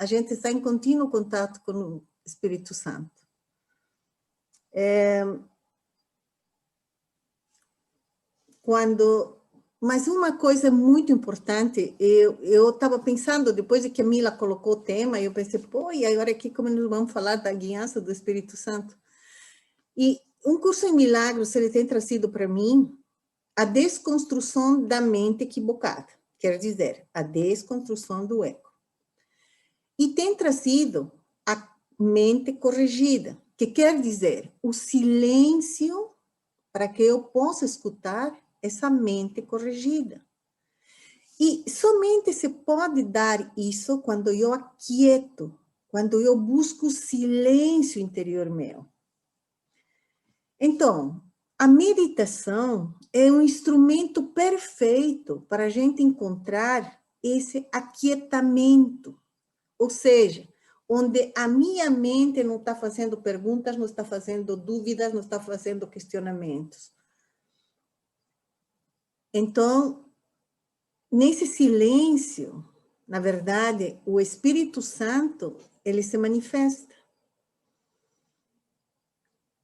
a gente está em contínuo contato com o Espírito Santo. Mas uma coisa muito importante, eu estava pensando, depois de que a Mila colocou o tema, eu pensei, pô, e agora aqui como nós vamos falar da guiança do Espírito Santo? E um curso em milagres, ele tem trazido para mim a desconstrução da mente equivocada, quer dizer, a desconstrução do ego. E tem trazido a mente corrigida, que quer dizer o silêncio para que eu possa escutar essa mente corrigida. E somente se pode dar isso quando eu aquieto, quando eu busco o silêncio interior meu. Então, a meditação é um instrumento perfeito para a gente encontrar esse aquietamento. Ou seja, onde a minha mente não está fazendo perguntas, não está fazendo dúvidas, não está fazendo questionamentos. Então, nesse silêncio, na verdade, o Espírito Santo, ele se manifesta.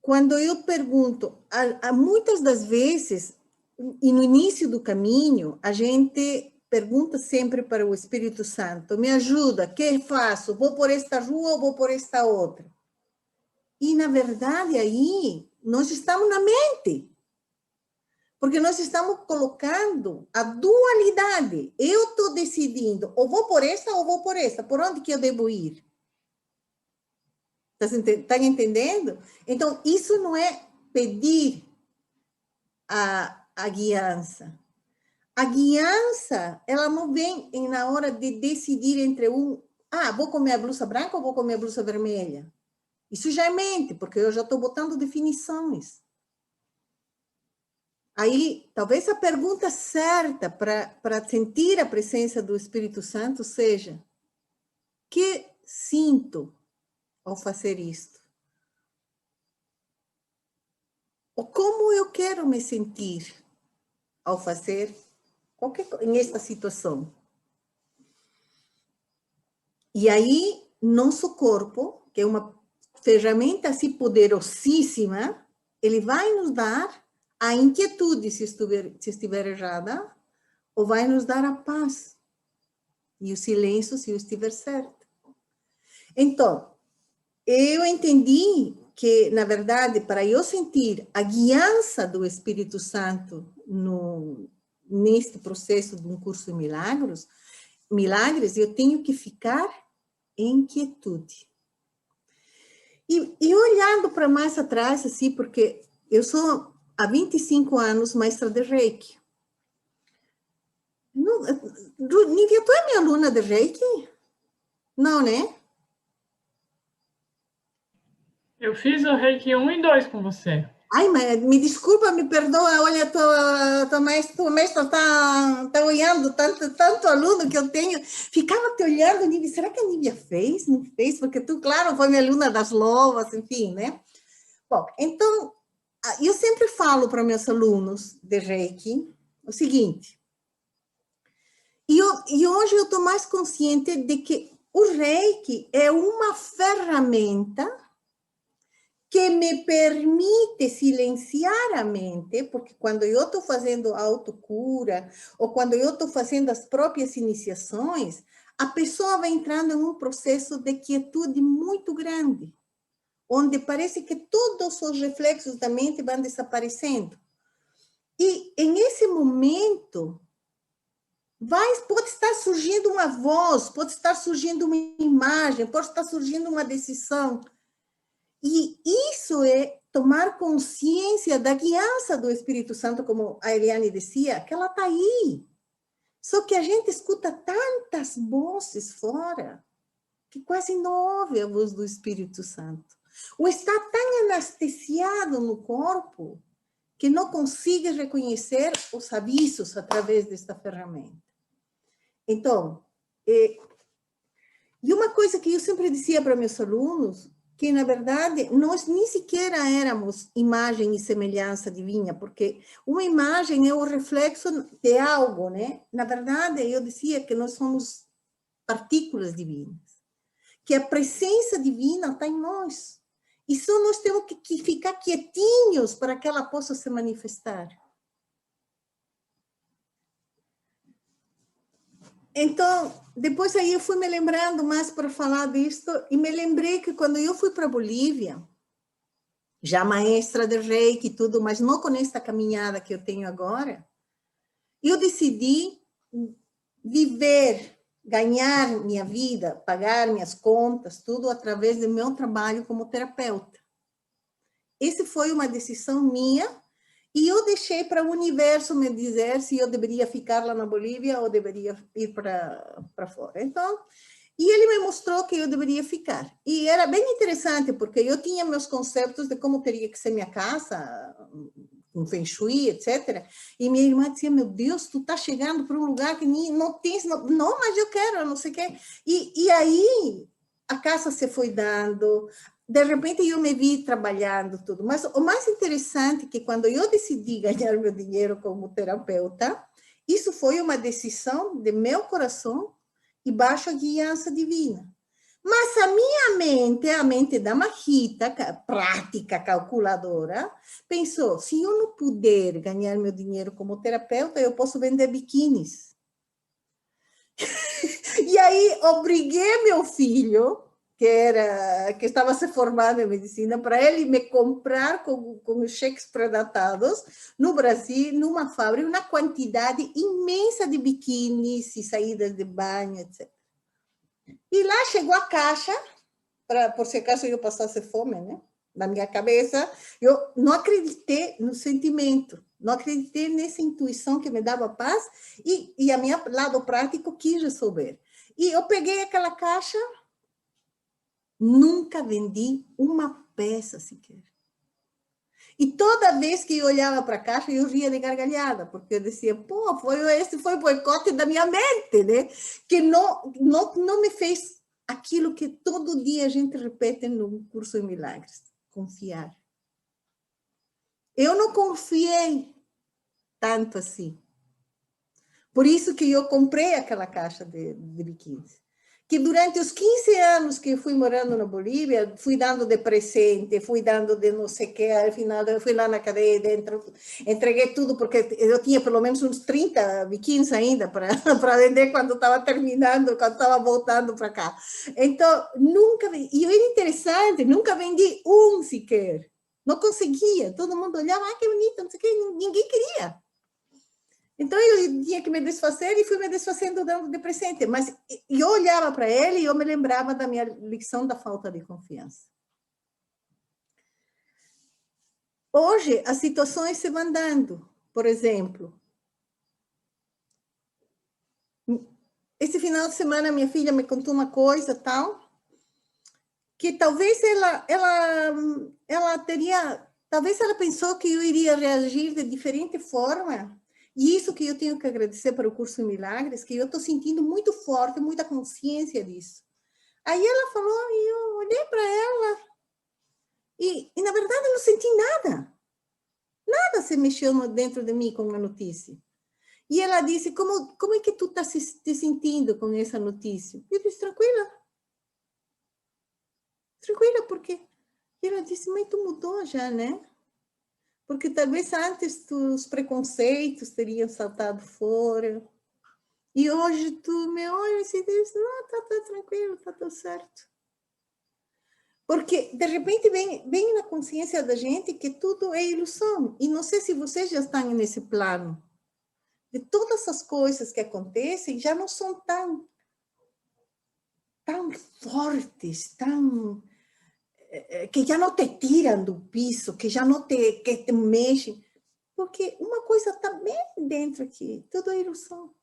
Quando eu pergunto, muitas das vezes, e no início do caminho, a gente pergunta sempre para o Espírito Santo, me ajuda, o que faço? Vou por esta rua ou vou por esta outra? E, na verdade, aí, nós estamos na mente. Porque nós estamos colocando a dualidade. Eu estou decidindo, ou vou por esta ou vou por esta. Por onde que eu devo ir? Está entendendo? Então, isso não é pedir a guiança. A guiança, ela não vem na hora de decidir entre vou comer a blusa branca ou vou comer a blusa vermelha? Isso já é mente, porque eu já estou botando definições. Aí, talvez a pergunta certa para sentir a presença do Espírito Santo seja: que sinto ao fazer isto? Ou como eu quero me sentir ao fazer em esta situação? E aí, nosso corpo, que é uma ferramenta assim poderosíssima, ele vai nos dar a inquietude, se estiver errada, ou vai nos dar a paz e o silêncio, se eu estiver certo. Então, eu entendi que, na verdade, para eu sentir a guiança do Espírito Santo neste processo de um curso de milagres, eu tenho que ficar em quietude. E olhando para mais atrás, assim, porque eu sou, há 25 anos, mestra de Reiki. Nívia, tu é minha aluna de Reiki? Não, né? Eu fiz o Reiki 1 e 2 com você. Ai, mas me desculpa, me perdoa, olha, tua mestra tá olhando, tanto aluno que eu tenho, ficava te olhando, Nívia, será que a Nívia fez? Não fez? Porque tu, claro, foi minha aluna das louvas, enfim, né? Bom, então, eu sempre falo para meus alunos de Reiki o seguinte, e hoje eu estou mais consciente de que o Reiki é uma ferramenta que me permite silenciar a mente, porque quando eu estou fazendo autocura, ou quando eu estou fazendo as próprias iniciações, a pessoa vai entrando em um processo de quietude muito grande, onde parece que todos os reflexos da mente vão desaparecendo. E, nesse momento, pode estar surgindo uma voz, pode estar surgindo uma imagem, pode estar surgindo uma decisão. E isso é tomar consciência da guiança do Espírito Santo, como a Eliane dizia, que ela está aí. Só que a gente escuta tantas vozes fora, que quase não ouve a voz do Espírito Santo. Ou está tão anestesiado no corpo, que não consegue reconhecer os avisos através desta ferramenta. Então, e uma coisa que eu sempre dizia para meus alunos, que, na verdade, nós nem sequer éramos imagem e semelhança divina, porque uma imagem é o reflexo de algo, né? Na verdade, eu dizia que nós somos partículas divinas. que a presença divina está em nós. E só nós temos que ficar quietinhos para que ela possa se manifestar. Então, depois aí eu fui me lembrando mais para falar disto, e me lembrei que quando eu fui para a Bolívia, já maestra de Reiki e tudo, mas não com esta caminhada que eu tenho agora, eu decidi viver, ganhar minha vida, pagar minhas contas, tudo através do meu trabalho como terapeuta. Essa foi uma decisão minha, e eu deixei para o universo me dizer se eu deveria ficar lá na Bolívia ou deveria ir para fora. Então, e ele me mostrou que eu deveria ficar. E era bem interessante, porque eu tinha meus conceitos de como teria que ser minha casa, com Feng Shui, etc. E minha irmã dizia, meu Deus, tu tá chegando para um lugar que não tem... Não, mas eu quero, não sei o quê. E aí, a casa se foi dando... De repente, eu me vi trabalhando tudo. Mas o mais interessante é que quando eu decidi ganhar meu dinheiro como terapeuta, isso foi uma decisão de meu coração e baixo a guiança divina. Mas a minha mente, a mente da Mahita, prática, calculadora, pensou, se eu não puder ganhar meu dinheiro como terapeuta, eu posso vender biquínis. E aí, obriguei meu filho, que estava se formando em medicina, para ele me comprar com cheques predatados no Brasil, numa fábrica, uma quantidade imensa de biquínis e saídas de banho, etc. E lá chegou a caixa, por se acaso eu passasse fome, né? Na minha cabeça, eu não acreditei no sentimento, não acreditei nessa intuição que me dava paz, e a minha lado prático quis resolver. E eu peguei aquela caixa, nunca vendi uma peça sequer. E toda vez que eu olhava para a caixa, eu ria de gargalhada, porque eu dizia, pô, esse foi o boicote da minha mente, né? Que não me fez aquilo que todo dia a gente repete no curso de milagres, confiar. Eu não confiei tanto assim. Por isso que eu comprei aquela caixa de biquínis. Que durante os 15 anos que eu fui morando na Bolívia, fui dando de presente, fui dando de não sei o que, ao final eu fui lá na cadeia dentro, entreguei tudo, porque eu tinha pelo menos uns 30 biquínis ainda para vender quando estava terminando, quando estava voltando para cá. Então, nunca vendi, e era interessante, nunca vendi um sequer. Não conseguia, todo mundo olhava, que bonito, não sei o que, ninguém queria. Então, eu tinha que me desfazer e fui me desfazendo dando de presente. Mas eu olhava para ele e eu me lembrava da minha lição da falta de confiança. Hoje, as situações se vão dando. Por exemplo, esse final de semana, minha filha me contou uma coisa tal, que talvez ela teria... Talvez ela pensou que eu iria reagir de diferente forma. E isso que eu tenho que agradecer para o curso de milagres, que eu estou sentindo muito forte, muita consciência disso. Aí ela falou, e eu olhei para ela, e na verdade eu não senti nada. Nada se mexeu dentro de mim com a notícia. E ela disse, como é que tu está te sentindo com essa notícia? Eu disse, tranquila. Tranquila, porque... E ela disse, mas tu mudou já, né? Porque talvez antes os preconceitos teriam saltado fora. E hoje tu me olha e diz, não, tá tranquilo, tá tudo certo. Porque, de repente, vem na consciência da gente que tudo é ilusão. E não sei se vocês já estão nesse plano. De todas as coisas que acontecem, já não são tão fortes, que já não te tiram do piso, que já não que te mexem. Porque uma coisa está bem dentro aqui, tudo é ilusão.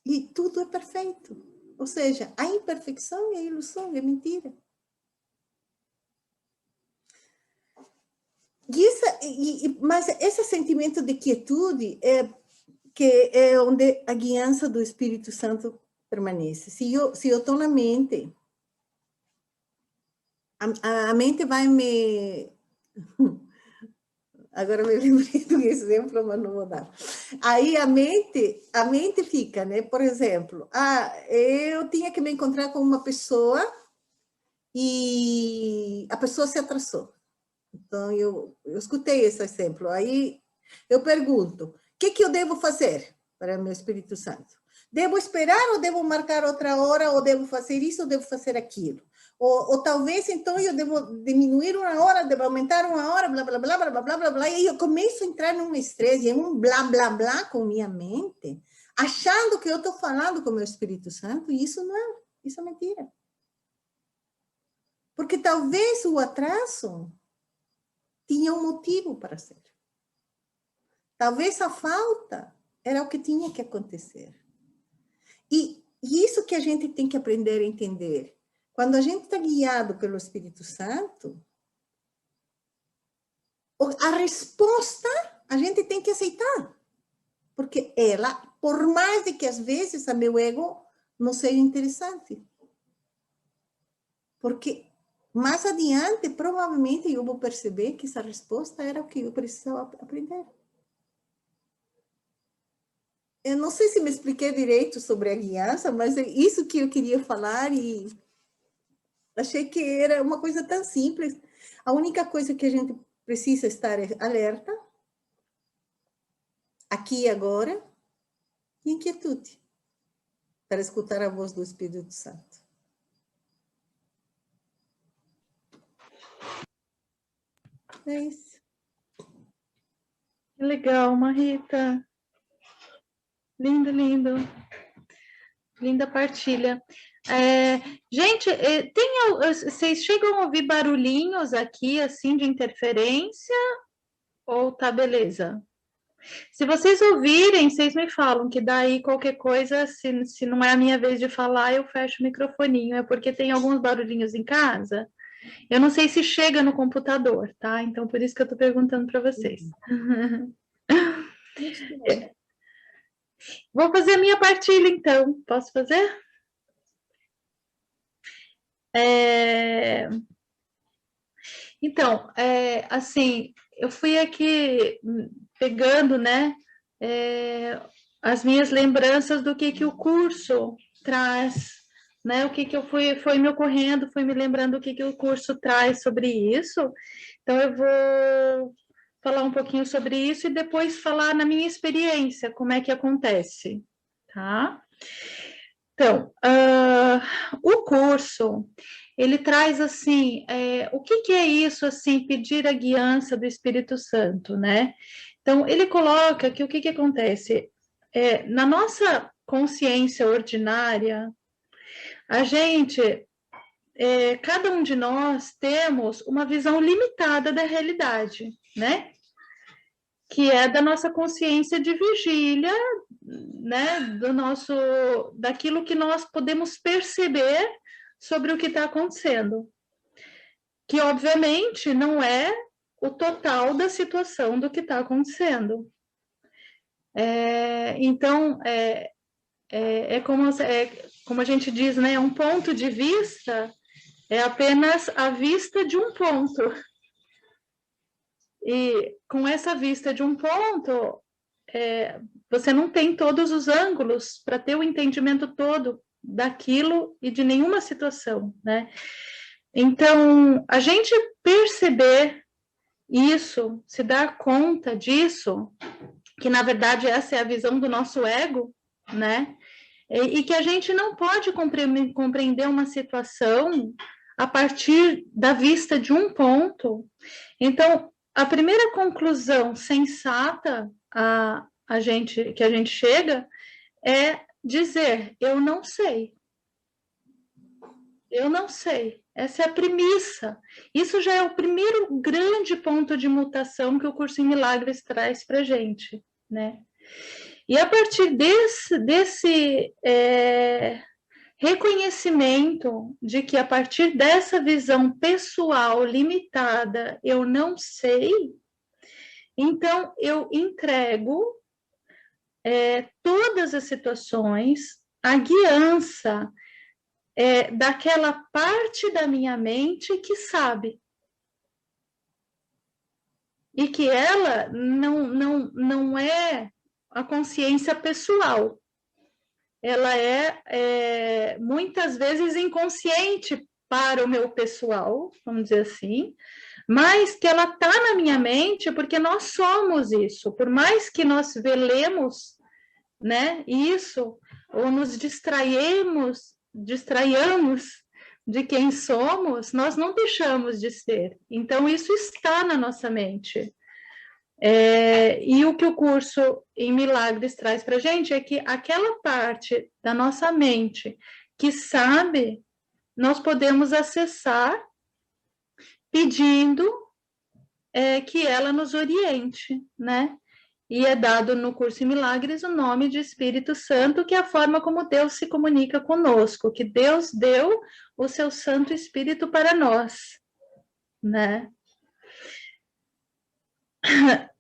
E tudo é perfeito. Ou seja, a imperfeição é ilusão, é mentira. Mas esse sentimento de quietude é onde a guiança do Espírito Santo permanece. Se eu estou na mente, a mente vai me... Agora me lembrei do exemplo, mas não vou dar. Aí a mente fica, né? Por exemplo, eu tinha que me encontrar com uma pessoa e a pessoa se atrasou. Então, eu escutei esse exemplo. Aí eu pergunto, o que eu devo fazer para meu Espírito Santo? Devo esperar ou devo marcar outra hora? Ou devo fazer isso ou devo fazer aquilo? Ou talvez, então, eu devo diminuir uma hora, devo aumentar uma hora, blá, blá, blá, blá, blá, blá, blá, blá. E aí eu começo a entrar num estresse, em um blá, blá, blá com minha mente, achando que eu estou falando com o meu Espírito Santo, e isso não é, isso é mentira. Porque talvez o atraso tinha um motivo para ser. Talvez a falta era o que tinha que acontecer. E isso que a gente tem que aprender a entender. Quando a gente está guiado pelo Espírito Santo, a resposta a gente tem que aceitar. Porque ela, por mais de que às vezes a meu ego não seja interessante. Porque mais adiante, provavelmente, eu vou perceber que essa resposta era o que eu precisava aprender. Eu não sei se me expliquei direito sobre a guiança, mas é isso que eu queria falar e achei que era uma coisa tão simples. A única coisa que a gente precisa estar é alerta, aqui e agora, e inquietude, para escutar a voz do Espírito Santo. É isso. Que legal, Marita. Lindo, lindo. Linda partilha. Gente, vocês chegam a ouvir barulhinhos aqui, assim, de interferência? Ou tá beleza? Se vocês ouvirem, vocês me falam, que daí qualquer coisa, se não é a minha vez de falar, eu fecho o microfoninho. É porque tem alguns barulhinhos em casa. Eu não sei se chega no computador, tá? Então, por isso que eu tô perguntando para vocês. Vou fazer a minha partilha, então. Posso fazer? Então, assim, eu fui aqui pegando, né, as minhas lembranças do que o curso traz, né, o que eu foi me ocorrendo, fui me lembrando o que o curso traz sobre isso. Então, eu vou falar um pouquinho sobre isso e depois falar na minha experiência, como é que acontece, tá? Então, o curso, ele traz, assim, o que é isso, assim, pedir a guiança do Espírito Santo, né? Então, ele coloca que o que acontece? Na nossa consciência ordinária, a gente, cada um de nós temos uma visão limitada da realidade, né? Que é da nossa consciência de vigília, né, daquilo que nós podemos perceber sobre o que está acontecendo, que obviamente não é o total da situação do que está acontecendo. Então, como a gente diz, né, um ponto de vista é apenas a vista de um ponto. E com essa vista de um ponto, você não tem todos os ângulos para ter o entendimento todo daquilo e de nenhuma situação, né? Então, a gente perceber isso, se dar conta disso, que na verdade essa é a visão do nosso ego, né? E que a gente não pode compreender uma situação a partir da vista de um ponto. Então, a primeira conclusão sensata que a gente chega é dizer, eu não sei. Eu não sei. Essa é a premissa. Isso já é o primeiro grande ponto de mutação que o curso em Milagres traz para a gente, né? E a partir desse reconhecimento de que a partir dessa visão pessoal limitada, eu não sei, então eu entrego todas as situações, a guiança daquela parte da minha mente que sabe. e que ela não é a consciência pessoal. Ela é muitas vezes inconsciente para o meu pessoal, vamos dizer assim, mas que ela está na minha mente porque nós somos isso. Por mais que nós velemos, né, isso, ou nos distraiamos de quem somos, nós não deixamos de ser. Então, isso está na nossa mente. E o que o curso em Milagres traz para a gente é que aquela parte da nossa mente que sabe, nós podemos acessar pedindo que ela nos oriente, né? E é dado no curso em Milagres o nome de Espírito Santo, que é a forma como Deus se comunica conosco, que Deus deu o seu Santo Espírito para nós, né?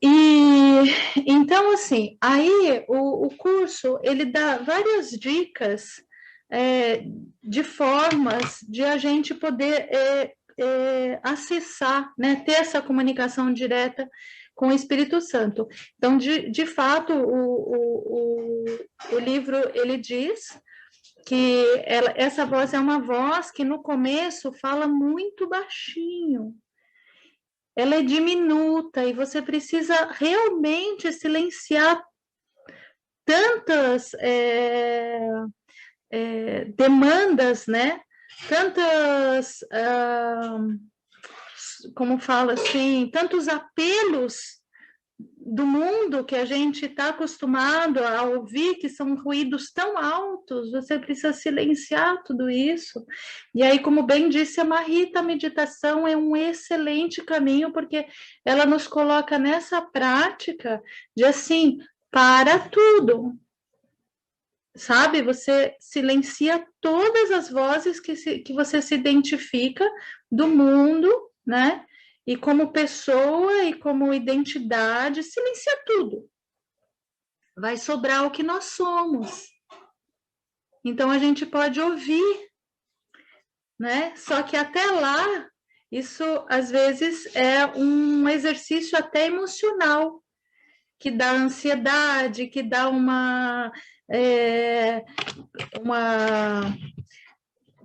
E então, assim, aí o curso, ele dá várias dicas de formas de a gente poder acessar, né, ter essa comunicação direta com o Espírito Santo. Então, de fato, o livro, ele diz que essa voz é uma voz que no começo fala muito baixinho, ela é diminuta e você precisa realmente silenciar tantas demandas, né? Tantas, como fala assim, tantos apelos do mundo que a gente está acostumado a ouvir, que são ruídos tão altos, você precisa silenciar tudo isso. E aí, como bem disse a Marita, a meditação é um excelente caminho, porque ela nos coloca nessa prática de assim, para tudo. Sabe, você silencia todas as vozes que você se identifica do mundo, né? E como pessoa e como identidade, silencia tudo. Vai sobrar o que nós somos. Então, a gente pode ouvir, né? Só que até lá, isso às vezes é um exercício até emocional, que dá ansiedade, que dá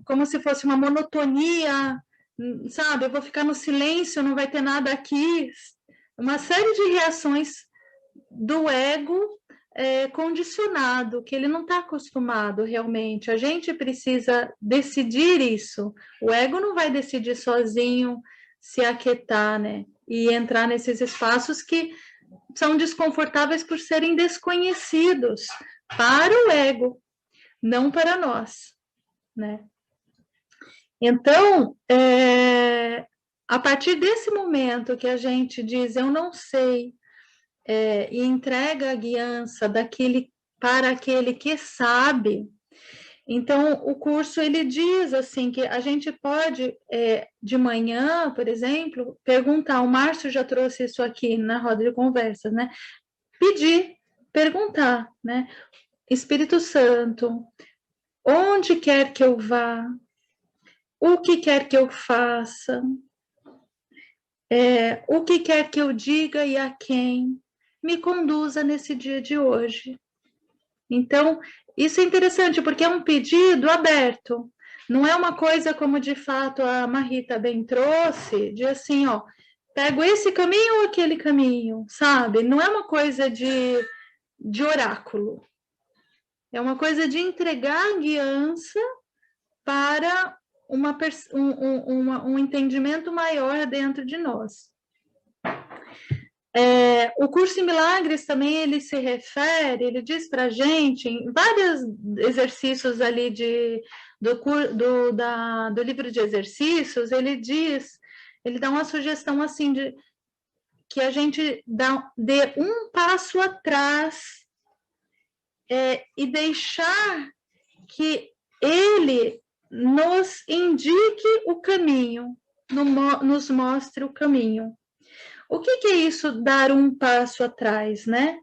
como se fosse uma monotonia, sabe? Eu vou ficar no silêncio, não vai ter nada aqui. Uma série de reações do ego condicionado, que ele não está acostumado realmente. A gente precisa decidir isso. O ego não vai decidir sozinho se aquietar, né? E entrar nesses espaços que são desconfortáveis por serem desconhecidos para o ego, não para nós, né? Então, a partir desse momento que a gente diz, eu não sei, e entrega a guiança para aquele que sabe, então o curso ele diz assim que a gente pode, de manhã, por exemplo, perguntar, o Márcio já trouxe isso aqui na roda de conversas, né? Pedir, perguntar, né? Espírito Santo, onde quer que eu vá, o que quer que eu faça, o que quer que eu diga e a quem, me conduza nesse dia de hoje. Então, isso é interessante, porque é um pedido aberto. Não é uma coisa como, de fato, a Marita bem trouxe, de assim, ó, pego esse caminho ou aquele caminho, sabe? Não é uma coisa de oráculo. É uma coisa de entregar a guiança para um entendimento maior dentro de nós. O curso em Milagres também, ele se refere, ele diz para a gente, em vários exercícios ali do livro de exercícios, ele dá uma sugestão assim, que a gente dê um passo atrás e deixar que ele nos indique o caminho, nos mostre o caminho. O que é isso, dar um passo atrás, né?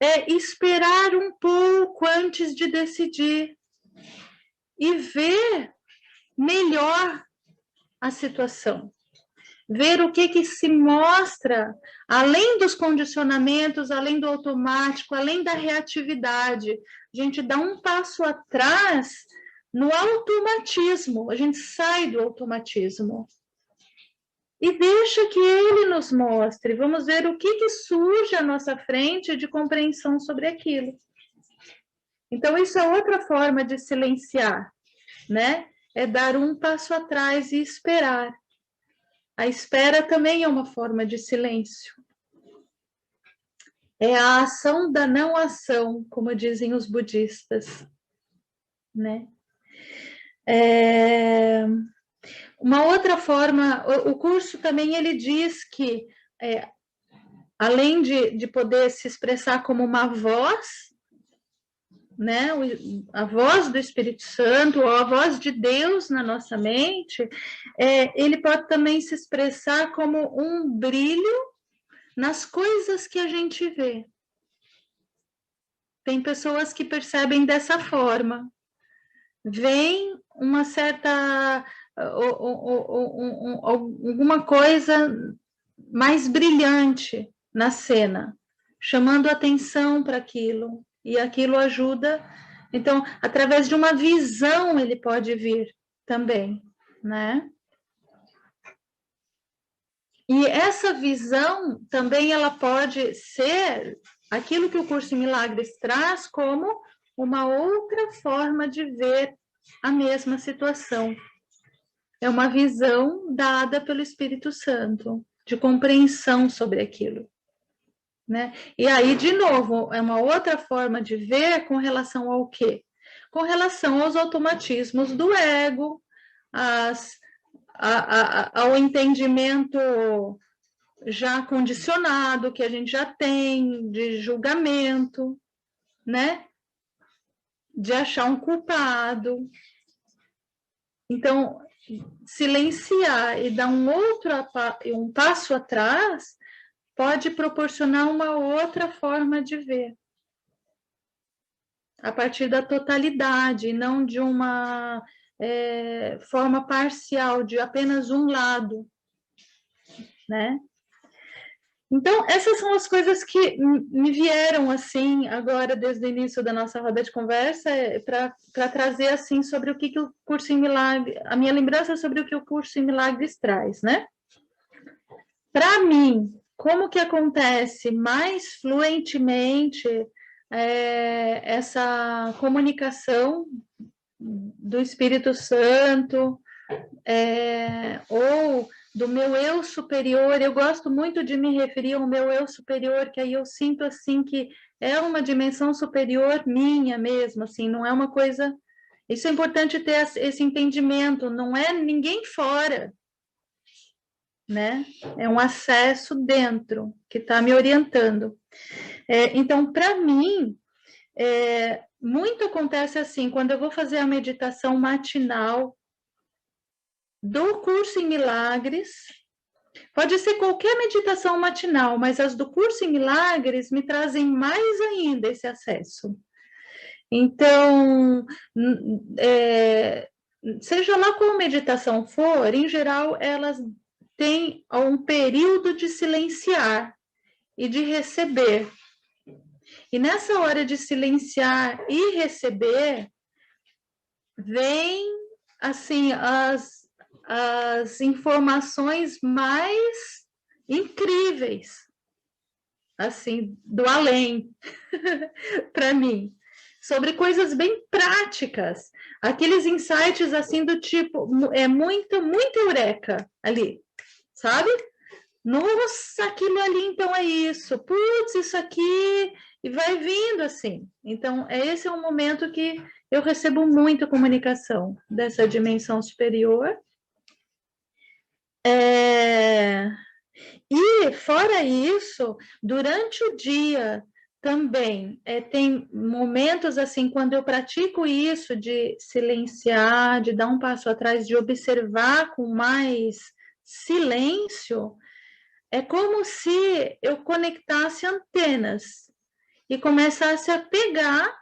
É esperar um pouco antes de decidir e ver melhor a situação. ver o que se mostra, além dos condicionamentos, além do automático, além da reatividade. A gente dá um passo atrás no automatismo, a gente sai do automatismo. E deixa que ele nos mostre, vamos ver o que surge à nossa frente de compreensão sobre aquilo. Então, isso é outra forma de silenciar, né? É dar um passo atrás e esperar. A espera também é uma forma de silêncio. É a ação da não ação, como dizem os budistas, né? Uma outra forma, o curso também ele diz que, além de poder se expressar como uma voz, né, a voz do Espírito Santo, ou a voz de Deus na nossa mente, ele pode também se expressar como um brilho nas coisas que a gente vê. Tem pessoas que percebem dessa forma. Vem uma certa... alguma coisa mais brilhante na cena, chamando atenção para aquilo, e aquilo ajuda. Então, através de uma visão, ele pode vir também, né? E essa visão também ela pode ser aquilo que o Curso em Milagres traz como uma outra forma de ver a mesma situação. É uma visão dada pelo Espírito Santo, de compreensão sobre aquilo, né? E aí, de novo, é uma outra forma de ver com relação ao quê? Com relação aos automatismos do ego, ao entendimento já condicionado que a gente já tem, de julgamento, né? De achar um culpado. Então, silenciar e dar um passo atrás pode proporcionar uma outra forma de ver, a partir da totalidade, não de uma forma parcial, de apenas um lado, né? Então, essas são as coisas que me vieram, assim, agora, desde o início da nossa roda de conversa, para trazer, assim, sobre o que o Curso em Milagres, a minha lembrança sobre o que o Curso em Milagres traz, né? Para mim, como que acontece mais fluentemente essa comunicação do Espírito Santo, ou do meu eu superior? Eu gosto muito de me referir ao meu eu superior, que aí eu sinto assim que é uma dimensão superior minha mesmo, assim, não é uma coisa... Isso é importante ter esse entendimento, não é ninguém fora, né? É um acesso dentro, que está me orientando. Então, para mim, muito acontece assim, quando eu vou fazer a meditação matinal do Curso em Milagres, pode ser qualquer meditação matinal, mas as do Curso em Milagres me trazem mais ainda esse acesso. Então, seja lá qual meditação for, em geral, elas têm um período de silenciar e de receber. E nessa hora de silenciar e receber, vem, assim, as informações mais incríveis, assim, do além, para mim, sobre coisas bem práticas, aqueles insights, assim, do tipo, muito eureka ali, sabe? Nossa, aquilo ali, então é isso, putz, isso aqui, e vai vindo assim. Então, esse é um momento que eu recebo muita comunicação dessa dimensão superior. E, fora isso, durante o dia também, tem momentos assim, quando eu pratico isso de silenciar, de dar um passo atrás, de observar com mais silêncio, é como se eu conectasse antenas e começasse a pegar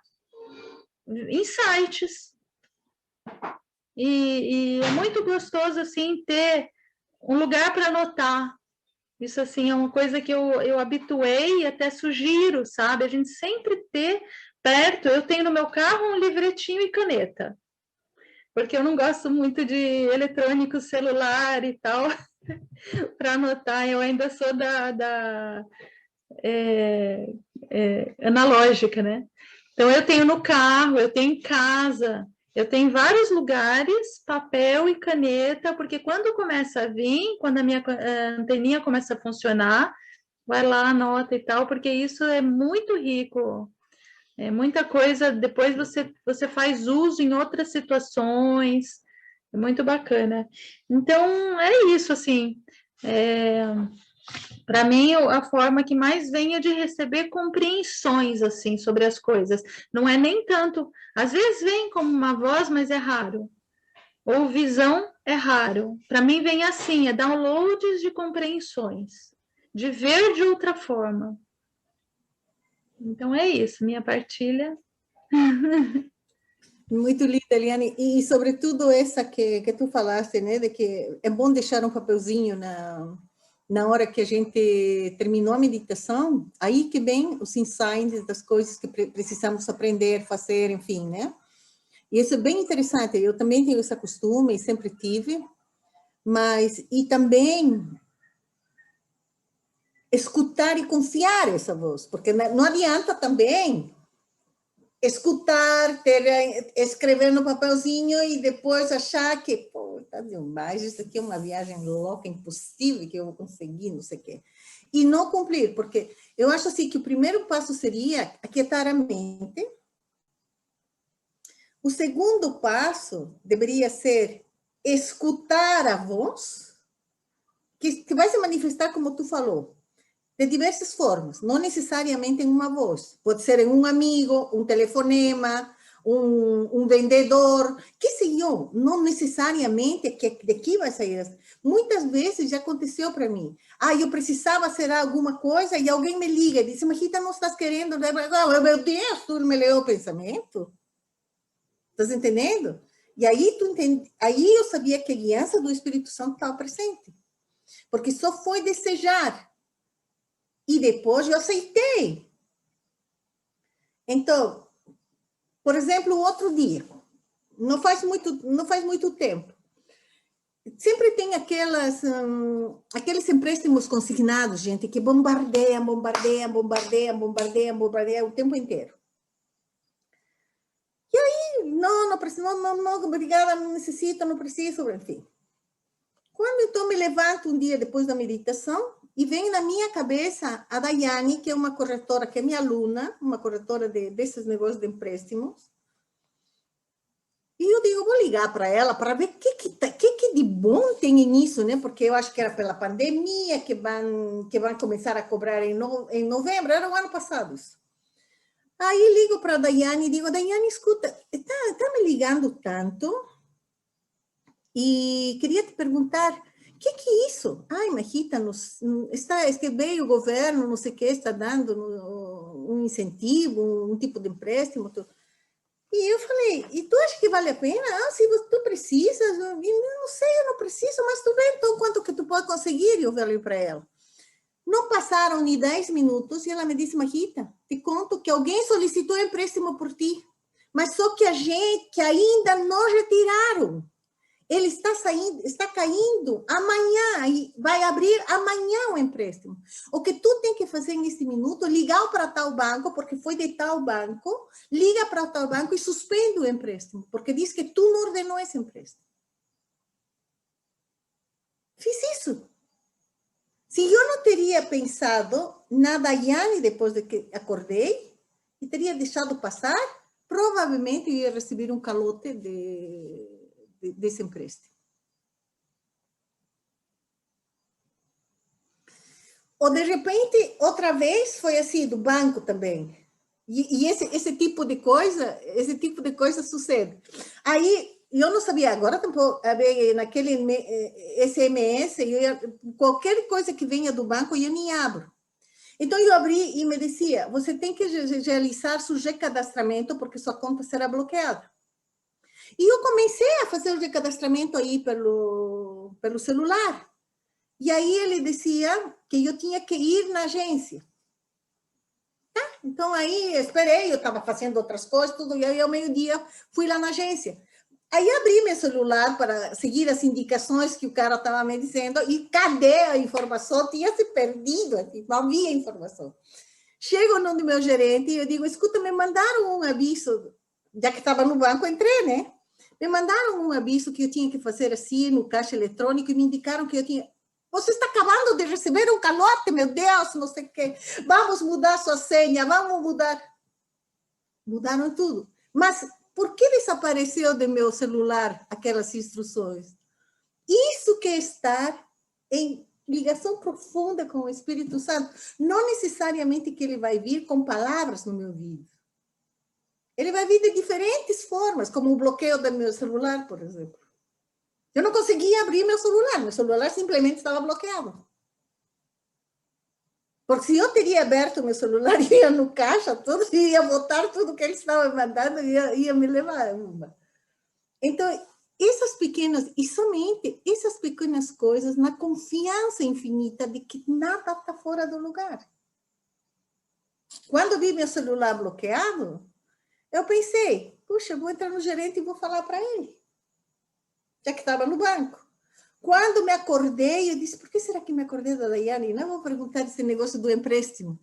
insights. E é muito gostoso, assim, ter um lugar para anotar. Isso, assim, é uma coisa que eu habituei e até sugiro, sabe? A gente sempre ter perto. Eu tenho no meu carro um livretinho e caneta, porque eu não gosto muito de eletrônico, celular e tal, para anotar. Eu ainda sou da analógica, né? Então, eu tenho no carro, eu tenho em casa, eu tenho em vários lugares, papel e caneta, porque quando começa a vir, quando a minha anteninha começa a funcionar, vai lá, anota e tal, porque isso é muito rico. É muita coisa, depois você faz uso em outras situações, é muito bacana. Então, é isso, assim, para mim, a forma que mais vem é de receber compreensões, assim, sobre as coisas. Não é nem tanto, às vezes vem como uma voz, mas é raro. Ou visão é raro. Para mim vem assim, é downloads de compreensões, de ver de outra forma. Então é isso, minha partilha. Muito linda, Eliane. E sobretudo essa que tu falaste, né? De que é bom deixar um papelzinho na hora que a gente terminou a meditação, aí que vem os insights das coisas que precisamos aprender, fazer, enfim, né? E isso é bem interessante. Eu também tenho esse costume, e sempre tive, mas, e também escutar e confiar essa voz, porque não adianta também escutar, escrever no papelzinho e depois achar que, pô, tá demais, isso aqui é uma viagem louca, impossível que eu vou conseguir, não sei o quê. E não cumprir, porque eu acho assim que o primeiro passo seria aquietar a mente. O segundo passo deveria ser escutar a voz, que vai se manifestar, como tu falou, de diversas formas, não necessariamente em uma voz. Pode ser em um amigo, um telefonema, um vendedor, que sei eu, não necessariamente de que vai sair. Muitas vezes já aconteceu para mim. Eu precisava fazer alguma coisa e alguém me liga e diz, mas Rita, não estás querendo? Meu Deus, tu me leu o pensamento? Estás entendendo? E aí, aí eu sabia que a guiança do Espírito Santo estava presente. Porque só foi desejar. E depois eu aceitei. Então, por exemplo, outro dia, não faz muito tempo, sempre tem aqueles empréstimos consignados, gente, que bombardeiam o tempo inteiro. E aí, não preciso, não, obrigada, não necessito, não preciso, enfim. Quando então me levanto um dia depois da meditação, e vem na minha cabeça a Daiane, que é uma corretora, que é minha aluna, uma corretora desses negócios de empréstimos. E eu digo, vou ligar para ela para ver o que de bom tem nisso, né? Porque eu acho que era pela pandemia que vão começar a cobrar em novembro, era o ano passado isso. Aí ligo para a Daiane e digo, Daiane, escuta, tá me ligando tanto e queria te perguntar, o que é isso? Mas Rita, é que veio o governo, não sei o que, está dando um incentivo, um tipo de empréstimo. E eu falei, e tu acha que vale a pena? Se tu precisas, eu não sei, eu não preciso, mas tu vê então quanto que tu pode conseguir? E eu falei para ela. Não passaram nem 10 minutos e ela me disse, Rita, te conto que alguém solicitou empréstimo por ti, mas só que que ainda não retiraram. Ele está caindo amanhã, e vai abrir amanhã o empréstimo. O que tu tem que fazer nesse minuto, ligar para tal banco, porque foi de tal banco, liga para tal banco e suspende o empréstimo, porque diz que tu não ordenou esse empréstimo. Fiz isso. Se eu não teria pensado na Daiane depois de que acordei, e teria deixado passar, provavelmente eu ia receber um calote desse empréstimo. Ou, de repente, outra vez, foi assim, do banco também. E esse tipo de coisa sucede. Aí, eu não sabia, agora tampouco, naquele SMS, qualquer coisa que venha do banco, eu nem abro. Então, eu abri e me dizia, você tem que realizar seu recadastramento, porque sua conta será bloqueada. E eu comecei a fazer o recadastramento aí pelo celular. E aí ele dizia que eu tinha que ir na agência. Tá? Então aí eu esperei, eu estava fazendo outras coisas, tudo, e aí ao meio-dia fui lá na agência. Aí abri meu celular para seguir as indicações que o cara estava me dizendo, e cadê a informação? Tinha se perdido, assim, não havia informação. Chego no meu gerente e eu digo, escuta, me mandaram um aviso, já que estava no banco, entrei, né? Me mandaram um aviso que eu tinha que fazer assim no caixa eletrônico e me indicaram que eu tinha... Você está acabando de receber um calote, meu Deus, não sei o quê. Vamos mudar sua senha, vamos mudar. Mudaram tudo. Mas por que desapareceu do meu celular aquelas instruções? Isso que é estar em ligação profunda com o Espírito Santo. Não necessariamente que ele vai vir com palavras no meu ouvido. Ele vai vir de diferentes formas, como o bloqueio do meu celular, por exemplo. Eu não conseguia abrir meu celular simplesmente estava bloqueado. Porque se eu teria aberto meu celular, ia no caixa, tudo, ia botar tudo que ele estava mandando, ia me levar uma. Então, essas pequenas, e somente essas pequenas coisas, na confiança infinita de que nada está fora do lugar. Quando vi meu celular bloqueado, eu pensei, puxa, vou entrar no gerente e vou falar para ele, já que estava no banco. Quando me acordei, eu disse, por que será que me acordei da Daiane? Não vou perguntar esse negócio do empréstimo.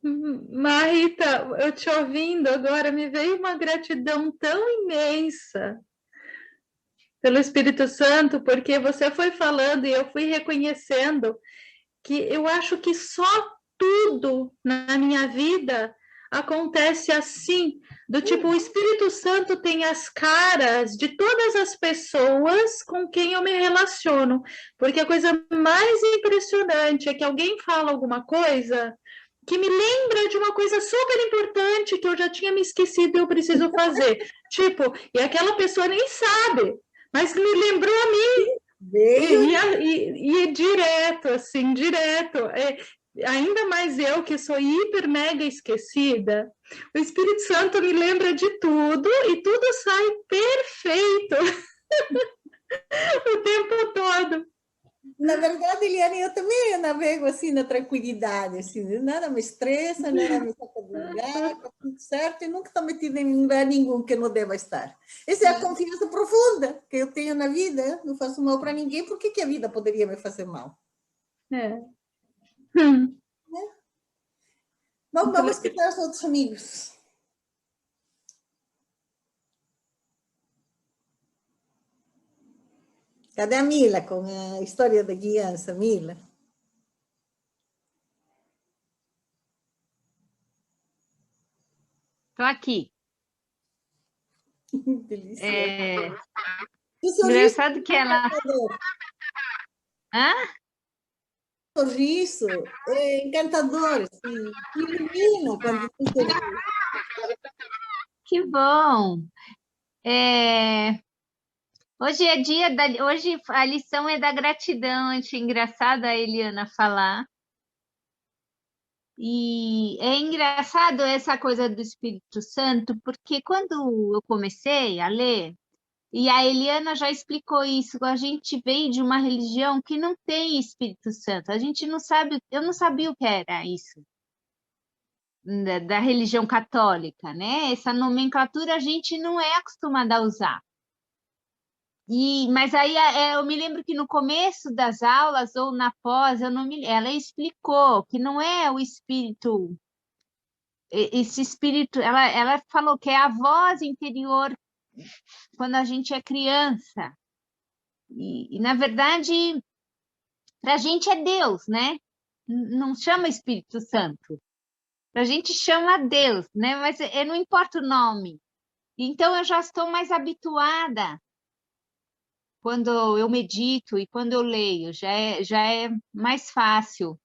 Marita, eu te ouvindo agora, me veio uma gratidão tão imensa pelo Espírito Santo, porque você foi falando e eu fui reconhecendo que eu acho que só tudo na minha vida acontece assim, do tipo, o Espírito Santo tem as caras de todas as pessoas com quem eu me relaciono, porque a coisa mais impressionante é que alguém fala alguma coisa que me lembra de uma coisa super importante que eu já tinha me esquecido e eu preciso fazer. Tipo, e aquela pessoa nem sabe, mas me lembrou a mim. E direto, assim, direto. Ainda mais eu, que sou hiper mega esquecida, o Espírito Santo me lembra de tudo e tudo sai perfeito o tempo todo. Na verdade, Eliane, eu também navego assim na tranquilidade, assim, nada me estressa, nada me saca do lugar, está tudo certo, e nunca estou metida em lugar nenhum que não deva estar. Essa é a confiança profunda que eu tenho na vida, não faço mal para ninguém, por que a vida poderia me fazer mal? É. Vamos escutar os outros amigos. Cadê a Mila com a história da criança, Mila? Estou aqui. Delicioso. Engraçado que ela... Hã? Sorriso é encantador, assim, ilumina quando tu sorri. Que bom! Hoje é dia da... Hoje a lição é da gratidão. Achei engraçado a Eliana falar. E é engraçado essa coisa do Espírito Santo, porque quando eu comecei a ler, e a Eliana já explicou isso, a gente veio de uma religião que não tem Espírito Santo. A gente não sabe, eu não sabia o que era isso, da religião católica, né? Essa nomenclatura a gente não é acostumada a usar. Mas aí eu me lembro que no começo das aulas ou na pós, ela explicou que não é o espírito, esse espírito, ela falou que é a voz interior quando a gente é criança. E na verdade, para a gente é Deus, né? Não chama Espírito Santo. Para a gente chama Deus, né? Mas não importa o nome. Então eu já estou mais habituada quando eu medito e quando eu leio, já é mais fácil.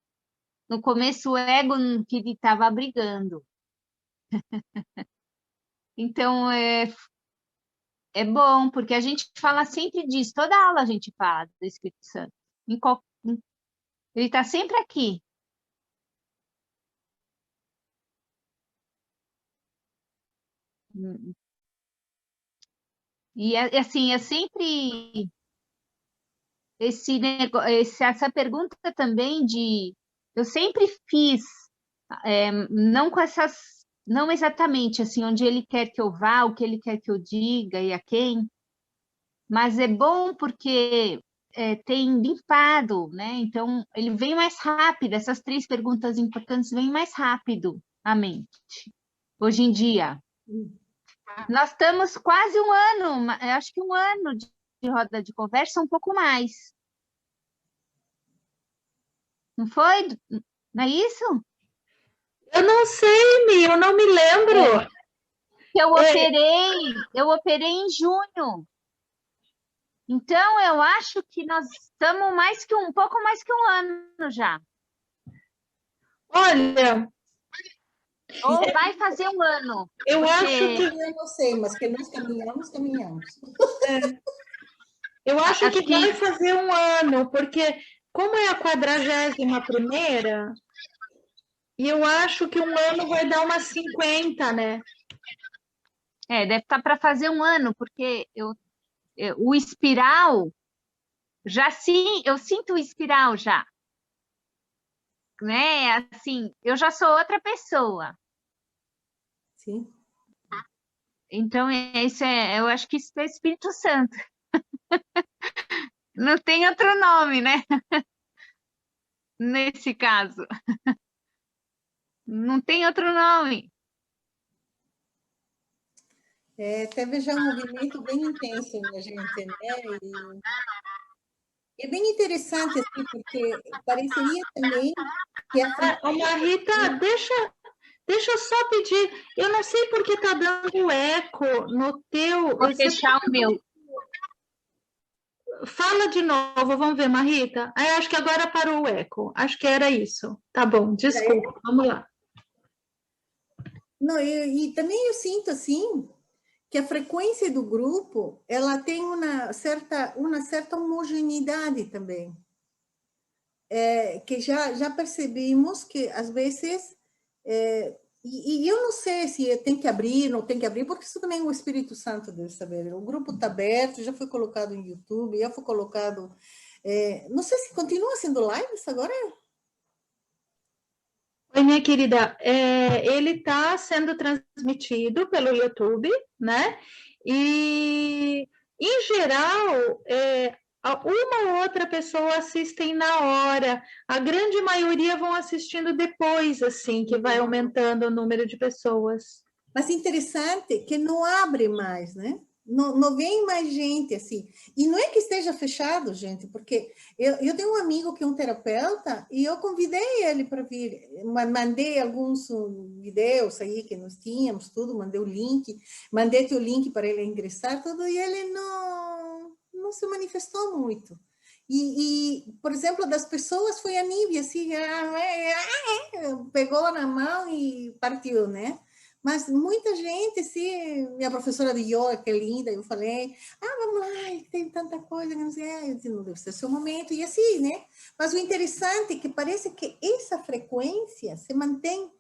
No começo o ego que estava brigando. Então é bom, porque a gente fala sempre disso, toda aula a gente fala do Espírito Santo. Ele está sempre aqui. E assim, eu sempre essa pergunta também eu sempre fiz, não com essas, não exatamente assim, onde ele quer que eu vá, o que ele quer que eu diga e a quem, mas é bom porque tem limpado, né? Então ele vem mais rápido, essas 3 perguntas importantes vêm mais rápido à mente, hoje em dia. Nós estamos quase um ano, eu acho que um ano de roda de conversa, um pouco mais. Não foi? Não é isso? Eu não sei, Mi, eu não me lembro. Eu operei em junho. Então, eu acho que nós estamos um pouco mais que um ano já. Olha, Ou vai fazer um ano. eu acho que Eu não sei, mas que nós caminhamos, caminhamos. eu acho Acho que que- vai fazer um ano, porque como é a 41ª, e eu acho que um ano vai dar umas 50, né? deve estar para fazer um ano, porque o espiral, eu sinto o espiral já. Né? Assim, eu já sou outra pessoa. Sim. Então, eu acho que isso é Espírito Santo. Não tem outro nome, né? Nesse caso. Não tem outro nome. Teve já um movimento bem intenso na gente, né? E é bem interessante, assim, porque pareceria também que a Ô, Marita, deixa eu só pedir. Eu não sei por que está dando eco no teu. Vou fechar o meu. Fala de novo, vamos ver, Marita. Acho que agora parou o eco. Acho que era isso. Tá bom, desculpa. Vamos lá. Não, e também eu sinto, assim, que a frequência do grupo, ela tem uma certa homogeneidade também. Que já percebemos que, às vezes, e eu não sei se tem que abrir, não tem que abrir, porque isso também o Espírito Santo deve saber. O grupo está aberto, já foi colocado em YouTube, já foi colocado... não sei se continua sendo lives agora. Oi, minha querida. Ele está sendo transmitido pelo YouTube, né? E, em geral, uma ou outra pessoa assistem na hora. A grande maioria vão assistindo depois, assim, que vai aumentando o número de pessoas. Mas interessante que não abre mais, né? Não vem mais gente assim. E não é que esteja fechado, gente, porque eu tenho um amigo que é um terapeuta e eu convidei ele para vir. Mandei alguns vídeos aí que nós tínhamos, tudo, mandei o link, mandei o link para ele ingressar, tudo, e ele não se manifestou muito. Por exemplo, das pessoas foi a Nívia, assim, pegou na mão e partiu, né? Mas muita gente, sim, minha professora de yoga, que é linda, eu falei, vamos lá, tem tanta coisa, que não sei, eu disse, não deve ser seu momento, e assim, né? Mas o interessante é que parece que essa frequência se mantém.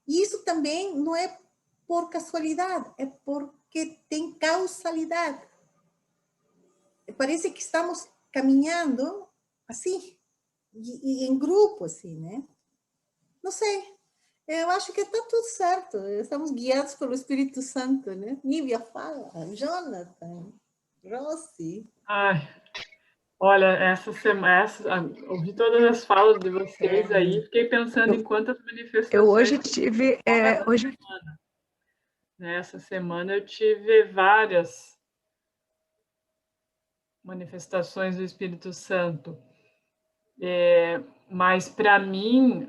E isso também não é por casualidade, é porque tem causalidade. Parece que estamos caminhando assim, e em grupo, assim, né? Não sei. Eu acho que está tudo certo. Estamos guiados pelo Espírito Santo, né? Nívia fala, Jonathan, Rossi. Ai, olha, essa semana, ouvi todas as falas de vocês aí, fiquei pensando em quantas manifestações. Eu hoje tive. Nessa semana eu tive várias manifestações do Espírito Santo. Mas, para mim,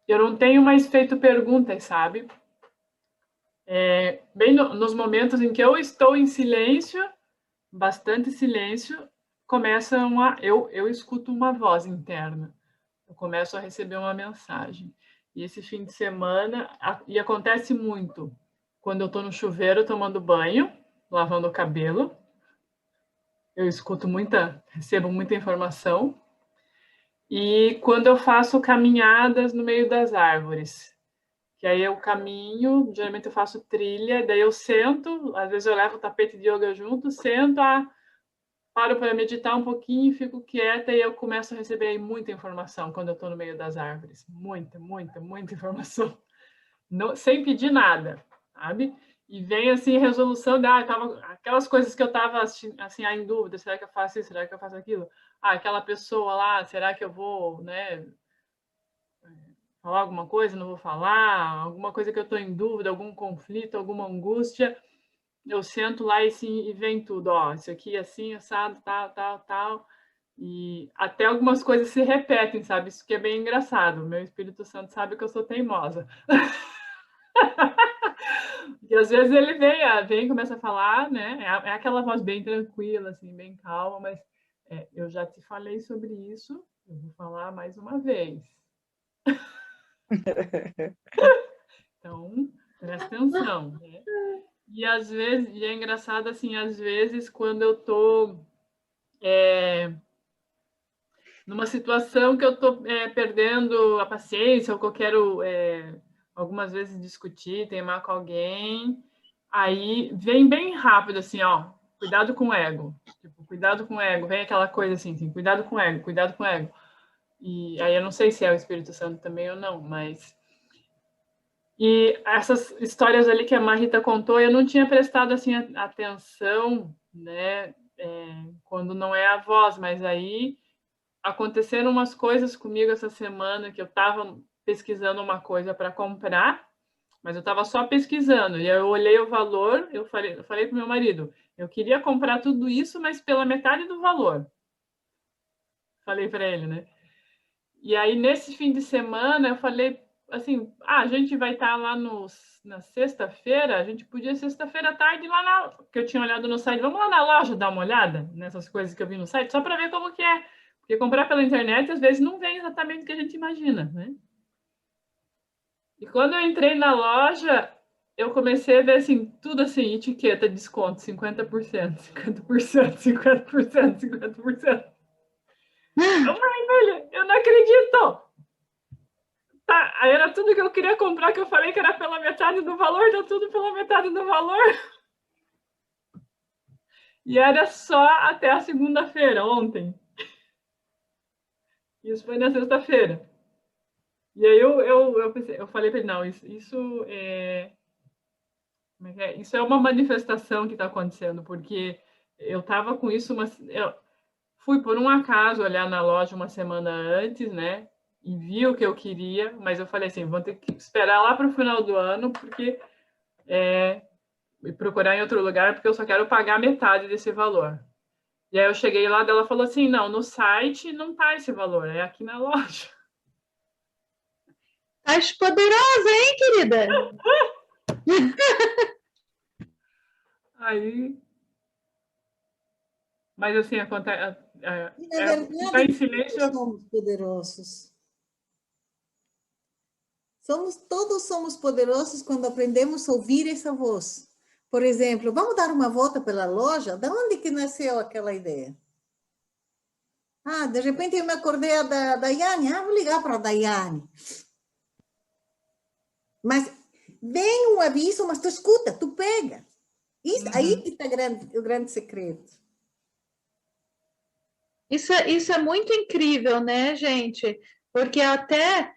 eu não tenho mais feito perguntas, sabe? Bem nos momentos em que eu estou em silêncio, bastante silêncio, eu escuto uma voz interna. Eu começo a receber uma mensagem. E esse fim de semana, e acontece muito, quando eu estou no chuveiro tomando banho, lavando o cabelo, eu recebo muita informação. E quando eu faço caminhadas no meio das árvores, que aí eu caminho, geralmente eu faço trilha, daí eu sento, às vezes eu levo o tapete de yoga junto, sento, paro para meditar um pouquinho, fico quieta e eu começo a receber aí muita informação quando eu estou no meio das árvores. Muita, muita, muita informação. Sem pedir nada, sabe? E vem assim resolução aquelas coisas que eu estava assim em dúvida, será que eu faço isso, será que eu faço aquilo? Aquela pessoa lá, será que eu vou, né, falar alguma coisa, não vou falar, alguma coisa que eu estou em dúvida, algum conflito, alguma angústia, eu sento lá e vem tudo, isso aqui assim, assado, tal, e até algumas coisas se repetem, sabe? Isso que é bem engraçado, meu Espírito Santo sabe que eu sou teimosa. E às vezes ele vem e começa a falar, né? É aquela voz bem tranquila, assim, bem calma, mas eu já te falei sobre isso, eu vou falar mais uma vez. Então, presta atenção, né? E às vezes, é engraçado assim, às vezes quando eu tô numa situação que eu tô perdendo a paciência, ou que eu quero algumas vezes discutir, teimar com alguém, aí vem bem rápido assim, cuidado com o ego. Tipo, cuidado com o ego, vem aquela coisa assim, cuidado com o ego, cuidado com o ego. E aí eu não sei se é o Espírito Santo também ou não, mas... E essas histórias ali que a Marita contou, eu não tinha prestado assim atenção, né, quando não é a voz, mas aí aconteceram umas coisas comigo essa semana que eu estava pesquisando uma coisa para comprar, mas eu estava só pesquisando, e eu olhei o valor, eu falei para o meu marido, eu queria comprar tudo isso, mas pela metade do valor. Falei para ele, né? E aí, nesse fim de semana, eu falei assim, a gente vai estar lá na sexta-feira, a gente podia sexta-feira à tarde lá que eu tinha olhado no site, vamos lá na loja dar uma olhada nessas coisas que eu vi no site, só para ver como que é. Porque comprar pela internet, às vezes, não vem exatamente o que a gente imagina, né? E quando eu entrei na loja, eu comecei a ver, assim, tudo assim, etiqueta, desconto, 50%, 50%, 50%, 50%. Eu não acredito! Tá, aí era tudo que eu queria comprar, que eu falei que era pela metade do valor, deu tudo pela metade do valor. E era só até a segunda-feira, ontem. Isso foi na sexta-feira. E aí eu falei para ele, não, isso é uma manifestação que está acontecendo, porque eu estava com isso, eu fui por um acaso olhar na loja uma semana antes, né? E vi o que eu queria, mas eu falei assim, vou ter que esperar lá para o final do ano, porque e procurar em outro lugar, porque eu só quero pagar metade desse valor. E aí eu cheguei lá, ela falou assim, não, no site não tá esse valor, é aqui na loja. Tá poderosa, hein, querida? Aí... Mas assim, acontece... Na verdade, em silêncio... somos poderosos. Todos somos poderosos quando aprendemos a ouvir essa voz. Por exemplo, vamos dar uma volta pela loja? De onde que nasceu aquela ideia? De repente eu me acordei da Daiane. Vou ligar para a Daiane. Mas vem um aviso, mas tu escuta, tu pega. Aí que está o grande segredo. Isso é muito incrível, né, gente? Porque até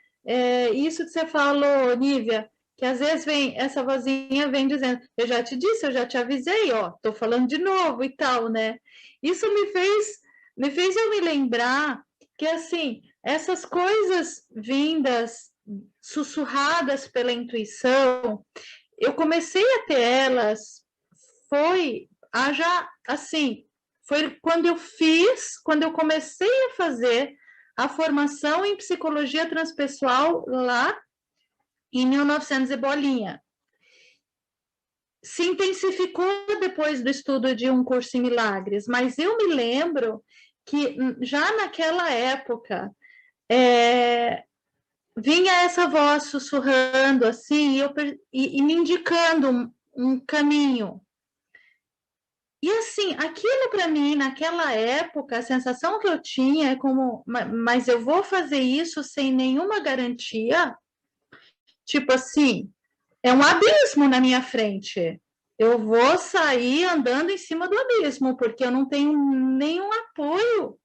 isso que você falou, Nívia, que às vezes essa vozinha vem dizendo, eu já te disse, eu já te avisei, tô falando de novo e tal, né? Isso me fez eu me lembrar que, assim, essas coisas vindas, sussurradas pela intuição, eu comecei a ter elas, foi quando eu comecei a fazer a formação em psicologia transpessoal lá em 1900 e bolinha. Se intensificou depois do estudo de Um Curso em Milagres, mas eu me lembro que já naquela época vinha essa voz sussurrando assim e me indicando um caminho. E assim, aquilo para mim, naquela época, a sensação que eu tinha é como, mas eu vou fazer isso sem nenhuma garantia? tipo assim, é um abismo na minha frente. Eu vou sair andando em cima do abismo, porque eu não tenho nenhum apoio,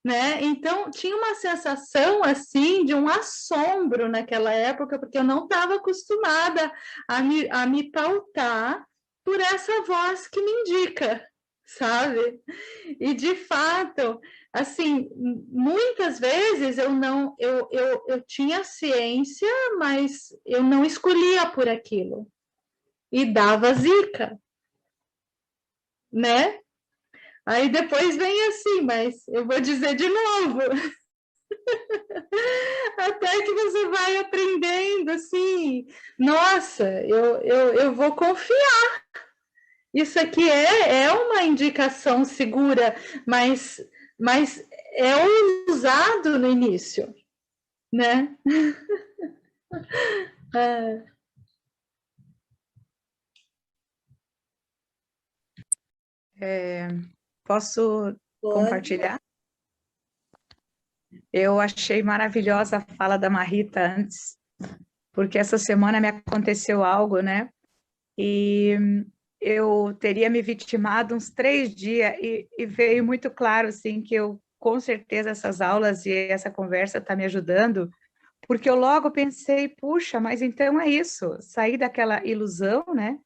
né? Então, tinha uma sensação, assim, de um assombro naquela época, porque eu não estava acostumada a me pautar por essa voz que me indica, sabe? E, de fato, assim, muitas vezes eu tinha ciência, mas eu não escolhia por aquilo. E dava zica, né? Aí depois vem assim, mas eu vou dizer de novo. Até que você vai aprendendo, assim, nossa, eu vou confiar. Isso aqui é uma indicação segura, mas é usado no início, né? Posso compartilhar? Eu achei maravilhosa a fala da Marita antes, porque essa semana me aconteceu algo, né? E eu teria me vitimado uns 3 dias e veio muito claro, assim, que eu, com certeza, essas aulas e essa conversa está me ajudando, porque eu logo pensei, puxa, mas então é isso, sair daquela ilusão, né?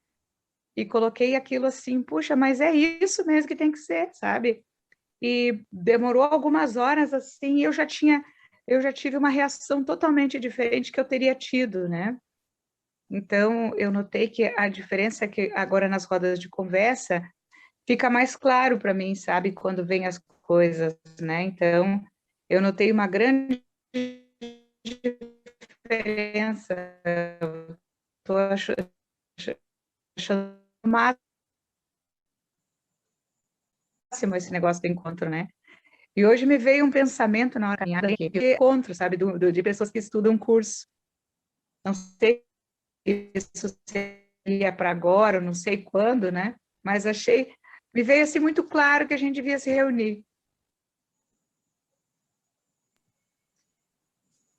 E coloquei aquilo assim, puxa, mas é isso mesmo que tem que ser, sabe? E demorou algumas horas assim, e eu já tive uma reação totalmente diferente que eu teria tido, né? Então, eu notei que a diferença é que agora nas rodas de conversa fica mais claro para mim, sabe, quando vem as coisas, né? Então, eu notei uma grande diferença. Estou achando máximo esse negócio do encontro, né? E hoje me veio um pensamento na hora da caminhada aqui, de encontro, sabe, de pessoas que estudam curso. Não sei se isso seria para agora, não sei quando, né? Mas me veio assim muito claro que a gente devia se reunir.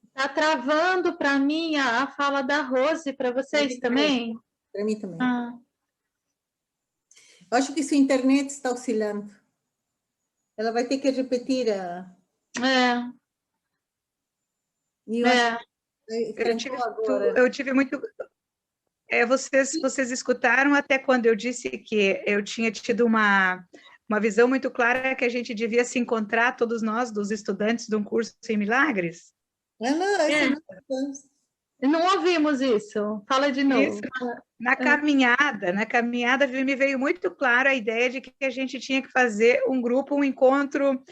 Está travando para mim a fala da Rose, para vocês também? Para mim também. Ah. Eu acho que sua internet está oscilando. Ela vai ter que repetir a... Eu tive muito... vocês escutaram até quando eu disse que eu tinha tido uma visão muito clara que a gente devia se encontrar, todos nós, dos estudantes de um curso em milagres? Não ouvimos isso. Fala de novo. Isso. Na caminhada me veio muito claro a ideia de que a gente tinha que fazer um grupo, um encontro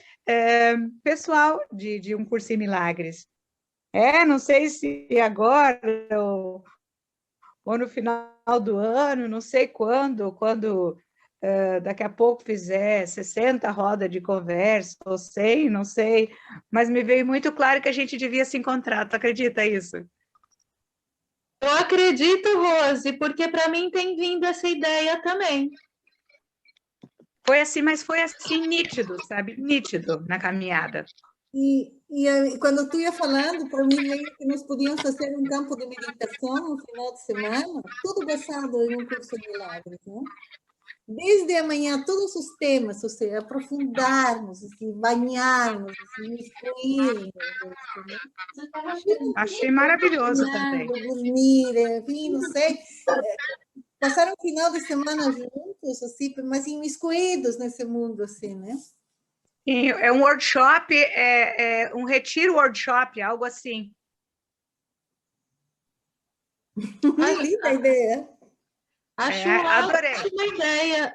pessoal de um curso em milagres. Não sei se agora ou no final do ano, não sei quando daqui a pouco fizer 60 rodas de conversa, ou 100, não sei, mas me veio muito claro que a gente devia se encontrar. Tu acredita isso? Eu acredito, Rose, porque para mim tem vindo essa ideia também. Foi assim, mas foi assim nítido, sabe? Nítido na caminhada. E quando tu ia falando, para mim veio que nós podíamos fazer um campo de meditação no final de semana, tudo basado em um curso de milagres, né? Desde amanhã, todos os temas, ou seja, aprofundarmos, assim, banharmos, assim, excluirmos. Né? Achei maravilhoso também. Dormir, enfim, não sei. Passar um final de semana juntos, assim, mas imiscuídos nesse mundo, assim, né? É um workshop, um retiro workshop, algo assim. Linda a ideia. Acho adorei. Ótima ideia.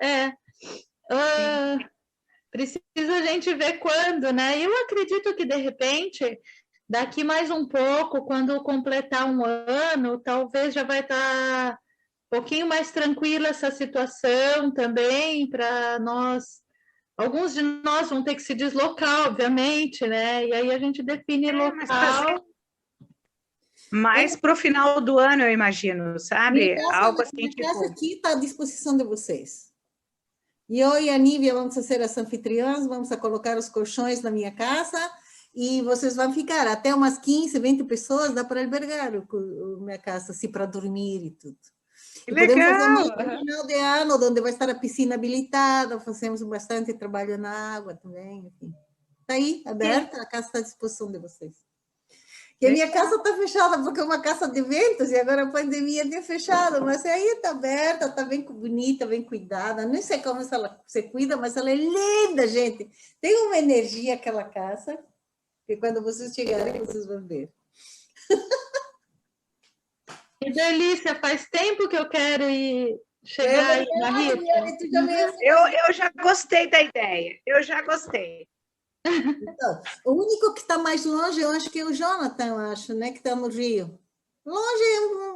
Precisa a gente ver quando, né? Eu acredito que, de repente, daqui mais um pouco, quando completar um ano, talvez já vai estar um pouquinho mais tranquila essa situação também para nós. Alguns de nós vão ter que se deslocar, obviamente, né? E aí a gente define local. Mas para o final do ano, eu imagino, sabe? Algo assim, tipo... A casa aqui está à disposição de vocês. E eu e a Nívia vamos ser as anfitriãs, vamos a colocar os colchões na minha casa e vocês vão ficar até umas 15, 20 pessoas, dá para albergar minha casa, assim, para dormir e tudo. Que E podemos fazer legal! mais no final de ano, onde vai estar a piscina habilitada, fazemos bastante trabalho na água também, enfim. Está aí, aberta, a casa está à disposição de vocês. E a minha casa está fechada, porque é uma casa de eventos, e agora a pandemia tem fechado, mas aí está aberta, está bem bonita, bem cuidada. Não sei como ela se cuida, mas ela é linda, gente. Tem uma energia aquela casa, que quando vocês chegarem, vocês vão ver. Que delícia! Faz tempo que eu quero ir chegar aí na Rita. Eu já gostei da ideia, eu já gostei. Então, o único que está mais longe, eu acho que é o Jonathan, eu acho, né? Que está no Rio. Longe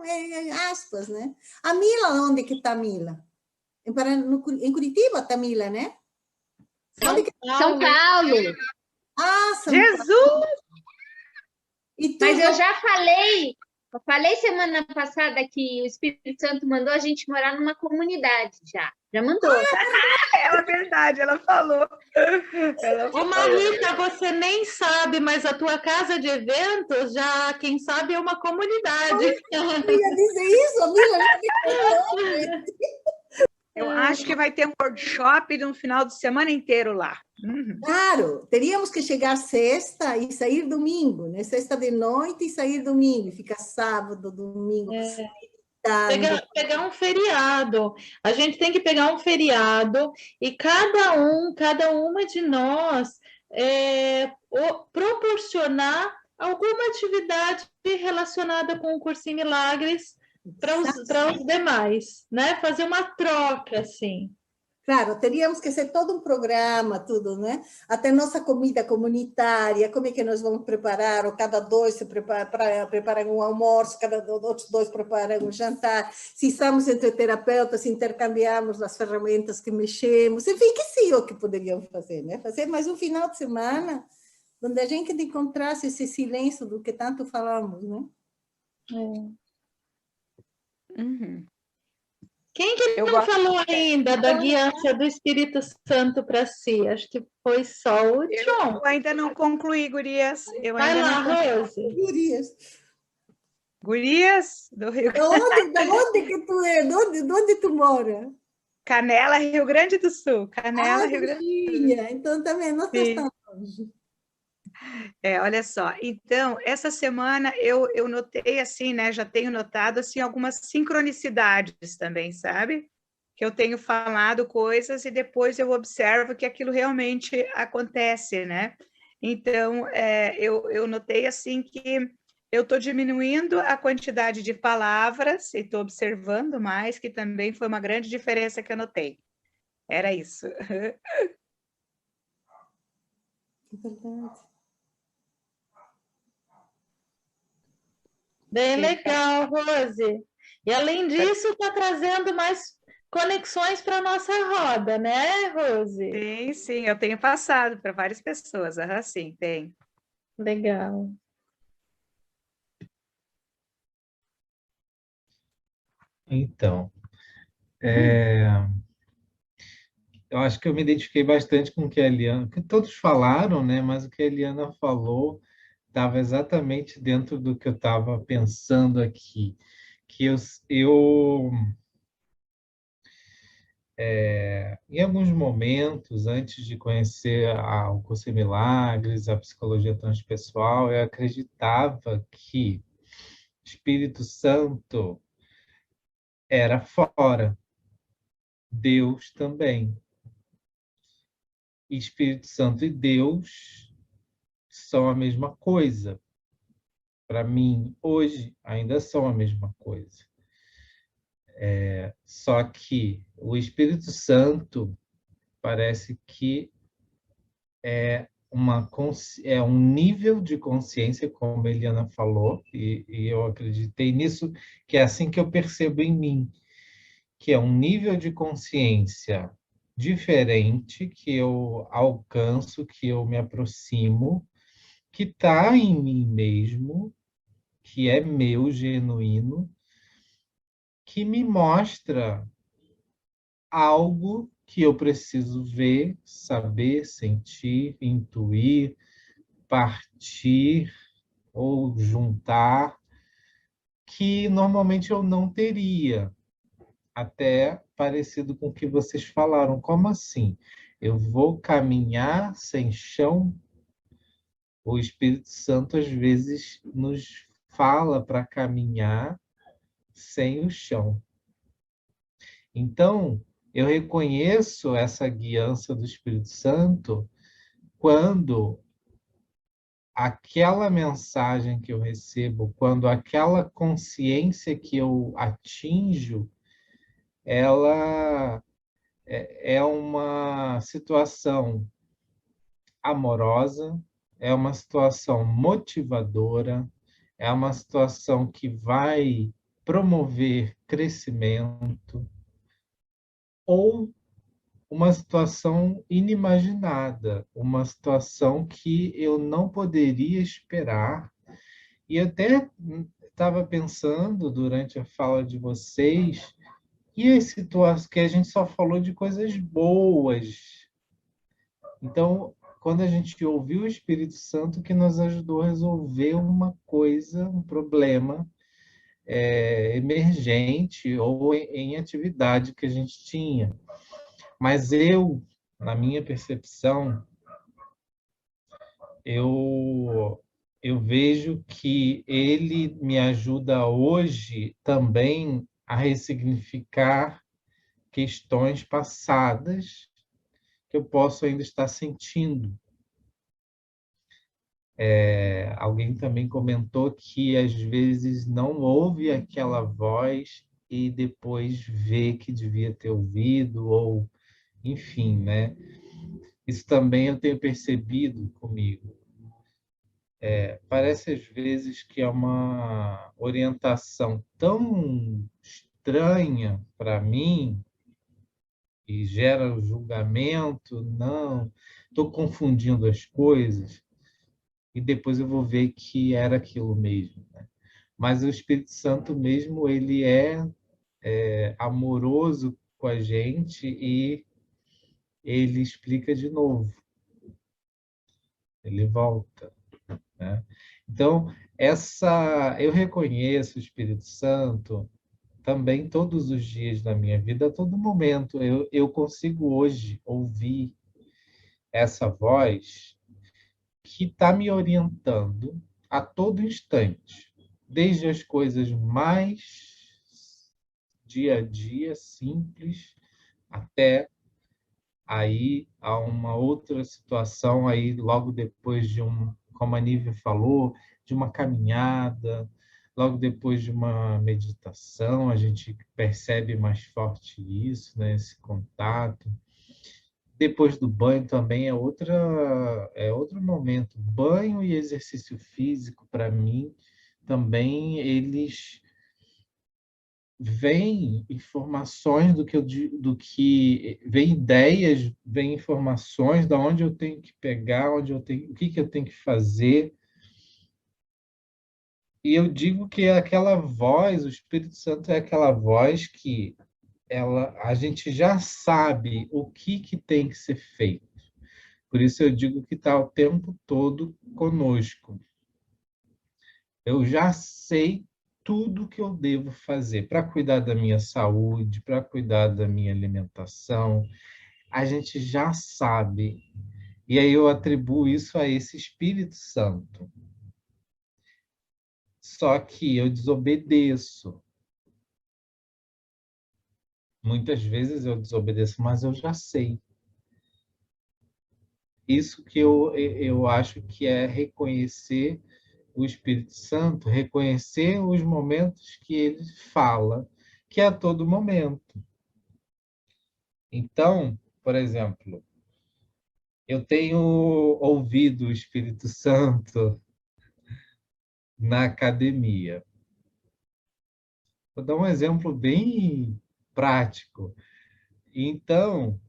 é aspas, né? A Mila, onde que está a Mila? Em Curitiba está a Mila, né? São Paulo. Ah, São Jesus! Paulo. Mas eu já falei semana passada que o Espírito Santo mandou a gente morar numa comunidade já mandou. É verdade, ela falou. Ô, Marita, você nem sabe, mas a tua casa de eventos já, quem sabe, é uma comunidade. Eu ia dizer isso, a Mila já me Eu acho que vai ter um workshop de um final de semana inteiro lá. Claro, teríamos que chegar sexta e sair domingo, né? Sexta de noite e sair domingo, fica sábado, domingo. Pegar um feriado. A gente tem que pegar um feriado e cada uma de nós proporcionar alguma atividade relacionada com o Curso em Milagres para os demais, né? Fazer uma troca, assim. Claro, teríamos que ser todo um programa, tudo, né? Até nossa comida comunitária, como é que nós vamos preparar, ou cada dois se preparam um almoço, outros dois preparam um jantar. Se estamos entre terapeutas, intercambiamos as ferramentas que mexemos, enfim, que sim, o que poderíamos fazer, né? Fazer mais um final de semana, onde a gente encontrasse esse silêncio do que tanto falamos, né? Quem que não falou ainda da guiança do Espírito Santo para si? Acho que foi só o John. Eu ainda não concluí, gurias. Vai lá, Rose. Gurias do Rio Grande. De onde que tu é? De onde tu mora? Canela, Rio Grande do Sul. Canela, Rio Grande do Sul. Então também não está tão longe. Olha só, então, essa semana eu notei assim, né, já tenho notado assim algumas sincronicidades também, sabe? Que eu tenho falado coisas e depois eu observo que aquilo realmente acontece, né? Então, eu notei assim que eu estou diminuindo a quantidade de palavras e estou observando mais, que também foi uma grande diferença que eu notei. Era isso. É verdade. Bem legal, Rose. E além disso, está trazendo mais conexões para a nossa roda, né, Rose? Sim, eu tenho passado para várias pessoas. Sim, tem. Legal. Então, eu acho que eu me identifiquei bastante com o que a Eliana, que todos falaram, né? Mas o que a Eliana falou estava exatamente dentro do que eu estava pensando aqui, que em alguns momentos, antes de conhecer o Curso em Milagres, a psicologia transpessoal, eu acreditava que Espírito Santo era fora, Deus também. Espírito Santo e Deus são a mesma coisa. Para mim, hoje, ainda são a mesma coisa. Só que o Espírito Santo parece que é um nível de consciência, como a Eliana falou, e eu acreditei nisso, que é assim que eu percebo em mim, que é um nível de consciência diferente, que eu alcanço, que eu me aproximo, que está em mim mesmo, que é meu, genuíno, que me mostra algo que eu preciso ver, saber, sentir, intuir, partir ou juntar que normalmente eu não teria, até parecido com o que vocês falaram. Como assim? Eu vou caminhar sem chão? O Espírito Santo às vezes nos fala para caminhar sem o chão. Então, eu reconheço essa guiança do Espírito Santo quando aquela mensagem que eu recebo, quando aquela consciência que eu atinjo, ela é uma situação amorosa, é uma situação motivadora, é uma situação que vai promover crescimento, ou uma situação inimaginada, uma situação que eu não poderia esperar. E até estava pensando durante a fala de vocês, e as situações que a gente só falou de coisas boas. Então, quando a gente ouviu o Espírito Santo, que nos ajudou a resolver uma coisa, um problema emergente ou em atividade que a gente tinha. Mas eu, na minha percepção, eu vejo que ele me ajuda hoje também a ressignificar questões passadas que eu posso ainda estar sentindo. Alguém também comentou que às vezes não ouve aquela voz e depois vê que devia ter ouvido, ou enfim, né? Isso também eu tenho percebido comigo. Parece às vezes que é uma orientação tão estranha para mim e gera o julgamento, não, estou confundindo as coisas, e depois eu vou ver que era aquilo mesmo, né? Mas o Espírito Santo mesmo, ele é amoroso com a gente e ele explica de novo, ele volta, né? Então, eu reconheço o Espírito Santo também todos os dias da minha vida, a todo momento. Eu consigo hoje ouvir essa voz que está me orientando a todo instante, desde as coisas mais dia a dia, simples, até aí a uma outra situação aí logo depois de como a Nívia falou, de uma caminhada, logo depois de uma meditação, a gente percebe mais forte isso, né, esse contato. Depois do banho também é outro momento. Banho e exercício físico, para mim, também eles vem informações do que vem ideias, vem informações da onde eu tenho que pegar, o que eu tenho que fazer. E eu digo que é aquela voz, o Espírito Santo é aquela voz que a gente já sabe o que tem que ser feito. Por isso eu digo que está o tempo todo conosco. Eu já sei tudo que eu devo fazer para cuidar da minha saúde, para cuidar da minha alimentação. A gente já sabe. E aí eu atribuo isso a esse Espírito Santo. Só que eu desobedeço. Muitas vezes eu desobedeço, mas eu já sei. Isso que eu acho que é reconhecer o Espírito Santo, reconhecer os momentos que ele fala, que é a todo momento. Então, por exemplo, eu tenho ouvido o Espírito Santo na academia. Vou dar um exemplo bem prático. Então,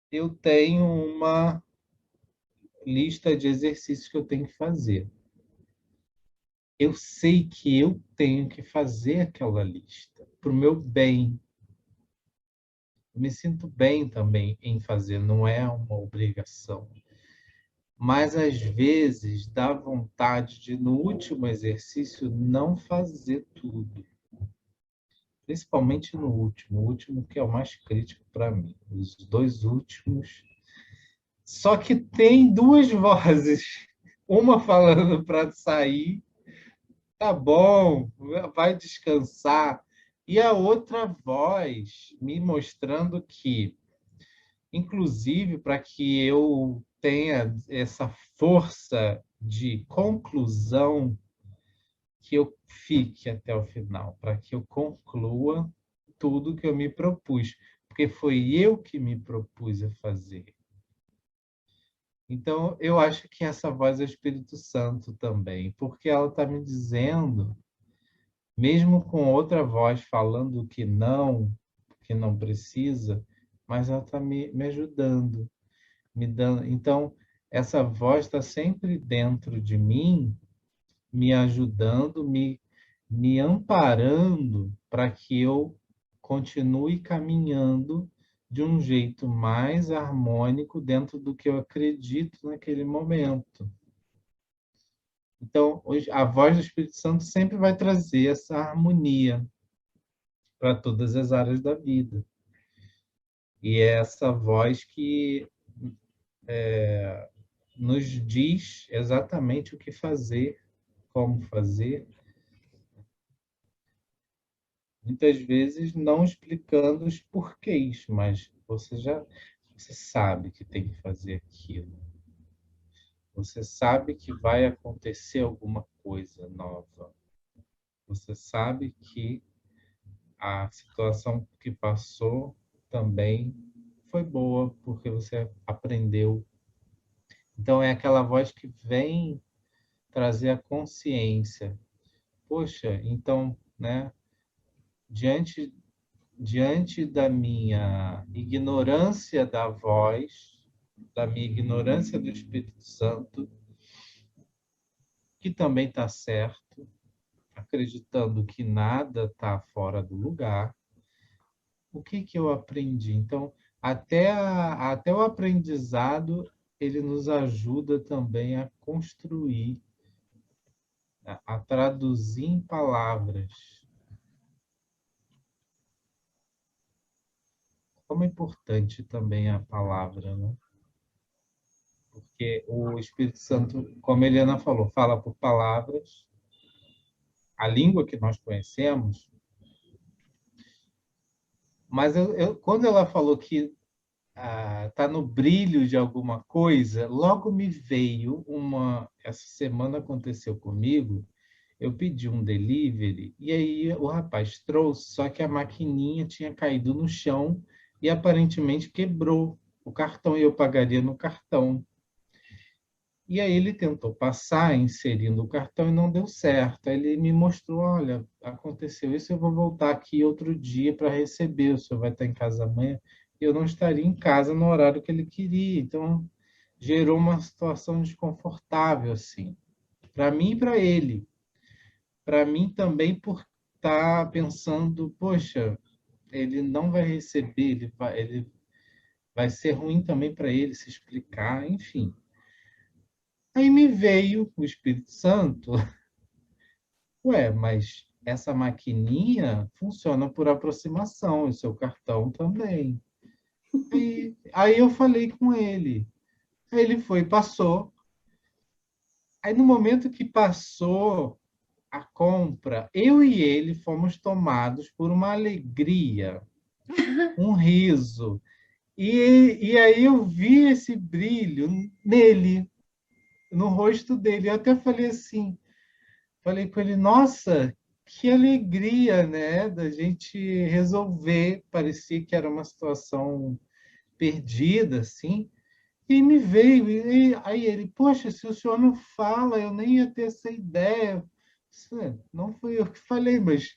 eu tenho uma lista de exercícios que eu tenho que fazer. Eu sei que eu tenho que fazer aquela lista para o meu bem. Eu me sinto bem também em fazer, não é uma obrigação. mas às vezes dá vontade de, no último exercício, não fazer tudo. Principalmente no último, o último que é o mais crítico para mim. Os dois últimos. Só que tem duas vozes. Uma falando para sair, tá bom, vai descansar. E a outra voz me mostrando que, inclusive, para que eu tenha essa força de conclusão, que eu fique até o final, para que eu conclua tudo que eu me propus, porque foi eu que me propus a fazer. Então, eu acho que essa voz é o Espírito Santo também, porque ela está me dizendo, mesmo com outra voz falando que não precisa, mas ela está me ajudando, me dando. Então, essa voz está sempre dentro de mim, me ajudando, me amparando para que eu continue caminhando de um jeito mais harmônico dentro do que eu acredito naquele momento. Então, a voz do Espírito Santo sempre vai trazer essa harmonia para todas as áreas da vida. E é essa voz que nos diz exatamente o que fazer, como fazer, muitas vezes não explicando os porquês, mas você sabe que tem que fazer aquilo. Você sabe que vai acontecer alguma coisa nova. Você sabe que a situação que passou também foi boa, porque você aprendeu. Então, é aquela voz que vem trazer a consciência. Poxa, então, né, diante da minha ignorância da voz, da minha ignorância do Espírito Santo, que também está certo, acreditando que nada está fora do lugar, o que eu aprendi? Então, até o aprendizado, ele nos ajuda também a construir, a traduzir em palavras. Como é importante também a palavra, né? Porque o Espírito Santo, como a Eliana falou, fala por palavras, a língua que nós conhecemos, mas quando ela falou que está no brilho de alguma coisa, logo me veio essa semana aconteceu comigo, eu pedi um delivery e aí o rapaz trouxe, só que a maquininha tinha caído no chão e aparentemente quebrou o cartão e eu pagaria no cartão. E aí ele tentou passar inserindo o cartão e não deu certo. Aí ele me mostrou, olha, aconteceu isso, eu vou voltar aqui outro dia para receber, o senhor vai estar em casa amanhã. Eu não estaria em casa no horário que ele queria. Então, gerou uma situação desconfortável, assim, para mim e para ele. Para mim também por estar pensando, poxa, ele não vai receber, ele vai ser ruim também para ele se explicar, enfim. Aí me veio o Espírito Santo. Ué, mas essa maquininha funciona por aproximação, o seu cartão também. Aí eu falei com ele. Aí ele foi, passou. Aí no momento que passou a compra, eu e ele fomos tomados por uma alegria, um riso. E aí eu vi esse brilho nele, no rosto dele. Eu até falei assim, falei com ele, nossa, que alegria, né, da gente resolver. Parecia que era uma situação perdida, assim. E me veio, e aí ele, poxa, se o senhor não fala, eu nem ia ter essa ideia. Não fui eu que falei, mas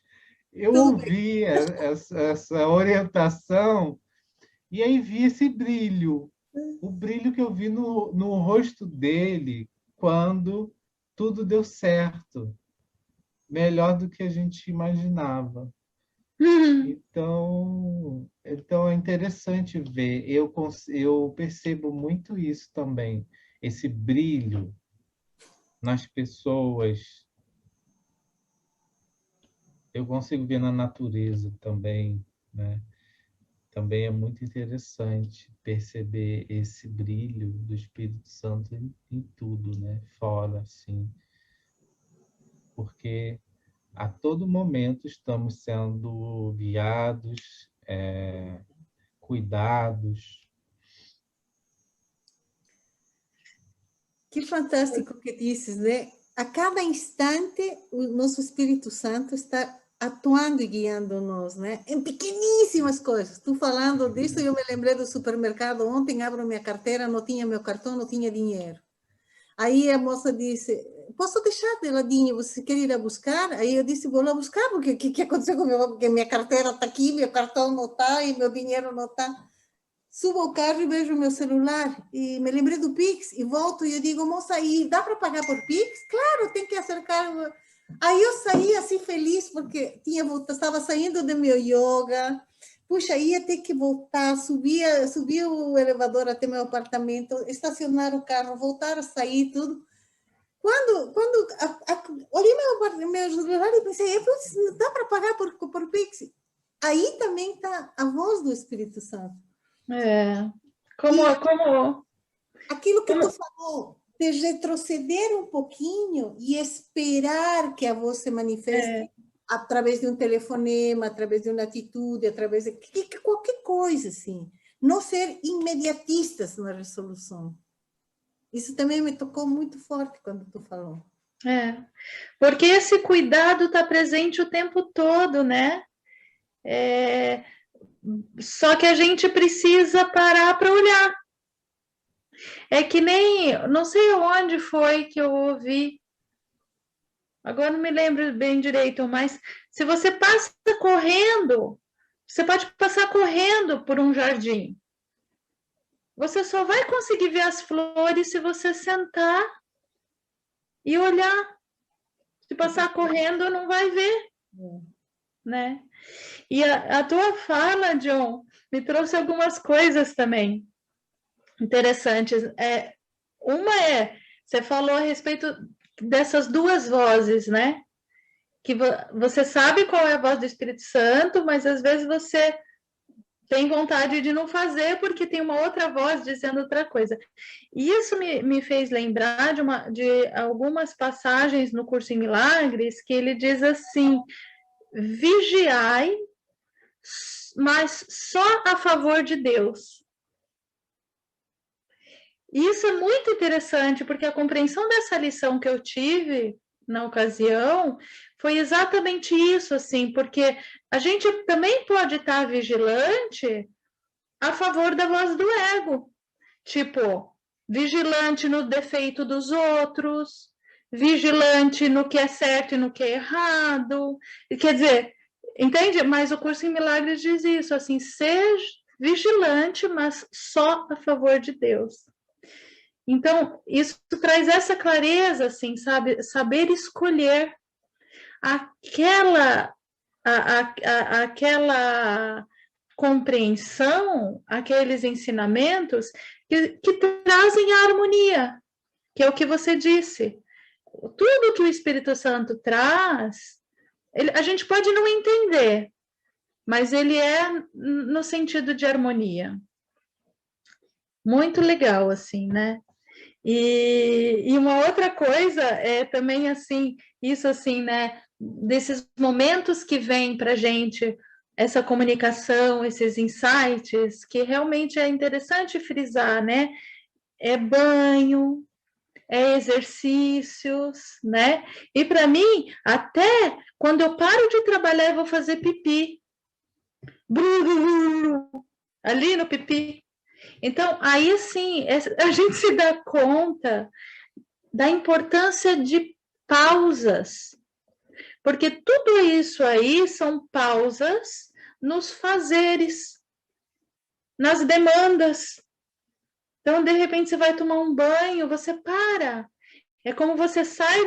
eu Tudo bem. ouvi essa orientação e aí vi esse brilho, o brilho que eu vi no rosto dele quando tudo deu certo, melhor do que a gente imaginava. Então é interessante ver. Eu percebo muito isso também. esse brilho nas pessoas. Eu consigo ver na natureza também, né? Também é muito interessante perceber esse brilho do Espírito Santo em tudo, né? Fora, assim. Porque a todo momento estamos sendo guiados, cuidados. Que fantástico que dizes, né? A cada instante, o nosso Espírito Santo está atuando e guiando-nos, né? Em pequeníssimas coisas. Tu falando disso, eu me lembrei do supermercado ontem, abro minha carteira, não tinha meu cartão, não tinha dinheiro. Aí a moça disse, posso deixar de ladinho, você quer ir a buscar? Aí eu disse, vou lá buscar, porque o que aconteceu com porque minha carteira está aqui, meu cartão não está e meu dinheiro não está. Subo ao carro e vejo o meu celular e me lembrei do Pix e volto e eu digo, moça, aí dá para pagar por Pix? Claro, tem que acercar. Aí eu saí assim feliz porque estava saindo do meu yoga, puxa, ia ter que voltar, subir o elevador até meu apartamento, estacionar o carro, voltar a sair, tudo. Quando olhei meu celular e pensei, dá para pagar por Pix? Aí também está a voz do Espírito Santo. Como aquilo que tu falou, de retroceder um pouquinho e esperar que a voz se manifeste através de um telefonema, através de uma atitude, através de qualquer coisa, assim. Não ser imediatistas na resolução. Isso também me tocou muito forte quando tu falou. Porque esse cuidado está presente o tempo todo, né? Só que a gente precisa parar para olhar. É que nem, não sei onde foi que eu ouvi, agora não me lembro bem direito, mas se você passa correndo, você pode passar correndo por um jardim. Você só vai conseguir ver as flores se você sentar e olhar. Se passar correndo, não vai ver, né? E a tua fala, John, me trouxe algumas coisas também interessantes. Você falou a respeito dessas duas vozes, né? Que você sabe qual é a voz do Espírito Santo, mas às vezes você tem vontade de não fazer porque tem uma outra voz dizendo outra coisa. E isso me fez lembrar de algumas passagens no Curso em Milagres, que ele diz assim, vigiai, mas só a favor de Deus. E isso é muito interessante, porque a compreensão dessa lição que eu tive na ocasião foi exatamente isso, assim, porque a gente também pode estar vigilante a favor da voz do ego, tipo, vigilante no defeito dos outros, vigilante no que é certo e no que é errado, quer dizer, entende? Mas o Curso em Milagres diz isso, assim, seja vigilante, mas só a favor de Deus. Então, isso traz essa clareza, assim, sabe? Saber escolher aquela compreensão, aqueles ensinamentos que trazem a harmonia, que é o que você disse. Tudo que o Espírito Santo traz, a gente pode não entender, mas ele é no sentido de harmonia. Muito legal, assim, né? E uma outra coisa é também assim, isso assim, né? Desses momentos que vem para a gente essa comunicação, esses insights, que realmente é interessante frisar, né? É banho, é exercícios, né? E para mim, até quando eu paro de trabalhar, eu vou fazer pipi. Ali no pipi. Então, aí sim, a gente se dá conta da importância de pausas, porque tudo isso aí são pausas nos fazeres, nas demandas. Então, de repente, você vai tomar um banho, você para. É como você sai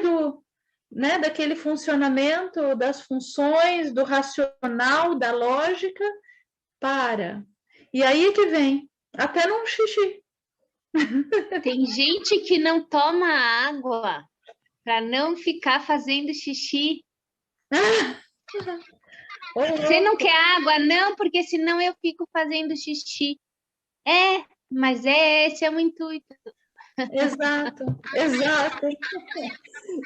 daquele funcionamento, das funções, do racional, da lógica, para. E aí que vem. Até num xixi, Tem gente que não toma água para não ficar fazendo xixi. Você não quer água? Não, porque senão eu fico fazendo xixi. Mas esse é o intuito. Exato, exato.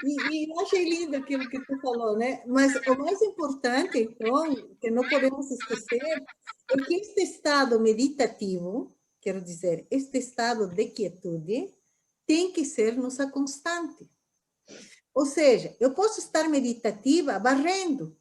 E eu achei lindo aquilo que tu falou, né? Mas o mais importante, então, que não podemos esquecer, é que este estado meditativo, quero dizer, este estado de quietude, tem que ser nossa constante. Ou seja, eu posso estar meditativa varrendo,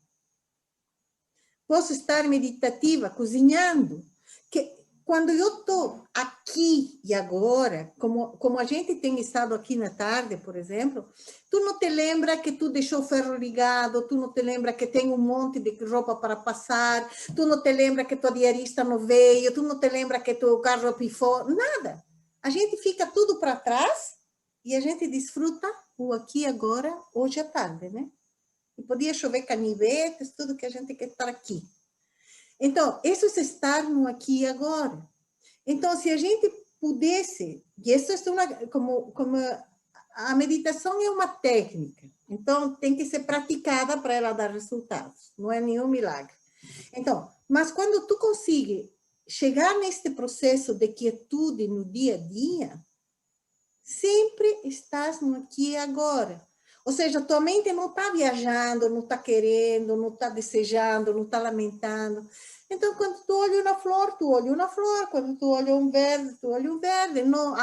posso estar meditativa cozinhando, que quando eu estou aqui e agora, como a gente tem estado aqui na tarde, por exemplo, tu não te lembra que tu deixou o ferro ligado, tu não te lembra que tem um monte de roupa para passar, tu não te lembra que tua diarista não veio, tu não te lembra que teu carro pifou, nada. A gente fica tudo para trás e a gente desfruta o aqui e agora, hoje à tarde, né? E podia chover canivetes, tudo que a gente quer estar aqui. Então, isso é estar no aqui e agora. Então, se a gente pudesse, e isso é como a meditação é uma técnica, então tem que ser praticada para ela dar resultados, não é nenhum milagre. Então, mas quando tu consegue chegar neste processo de quietude no dia a dia, sempre estás no aqui e agora. Ou seja, tua mente não está viajando, não está querendo, não está desejando, não está lamentando. Então, quando tu olha uma flor, tu olha uma flor. Quando tu olha um verde, tu olha um verde. Não,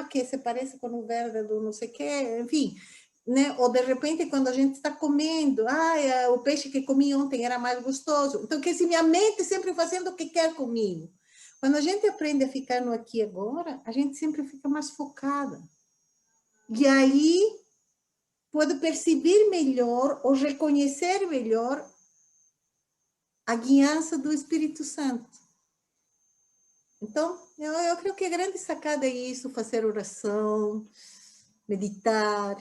que se parece com o verde do não sei o quê, enfim. Né? Ou, de repente, quando a gente está comendo, o peixe que comi ontem era mais gostoso. Então, que se minha mente sempre fazendo o que quer comigo. Quando a gente aprende a ficar no aqui e agora, a gente sempre fica mais focada. E aí pode perceber melhor ou reconhecer melhor a guiança do Espírito Santo. Então, eu creio que a grande sacada é isso, fazer oração, meditar,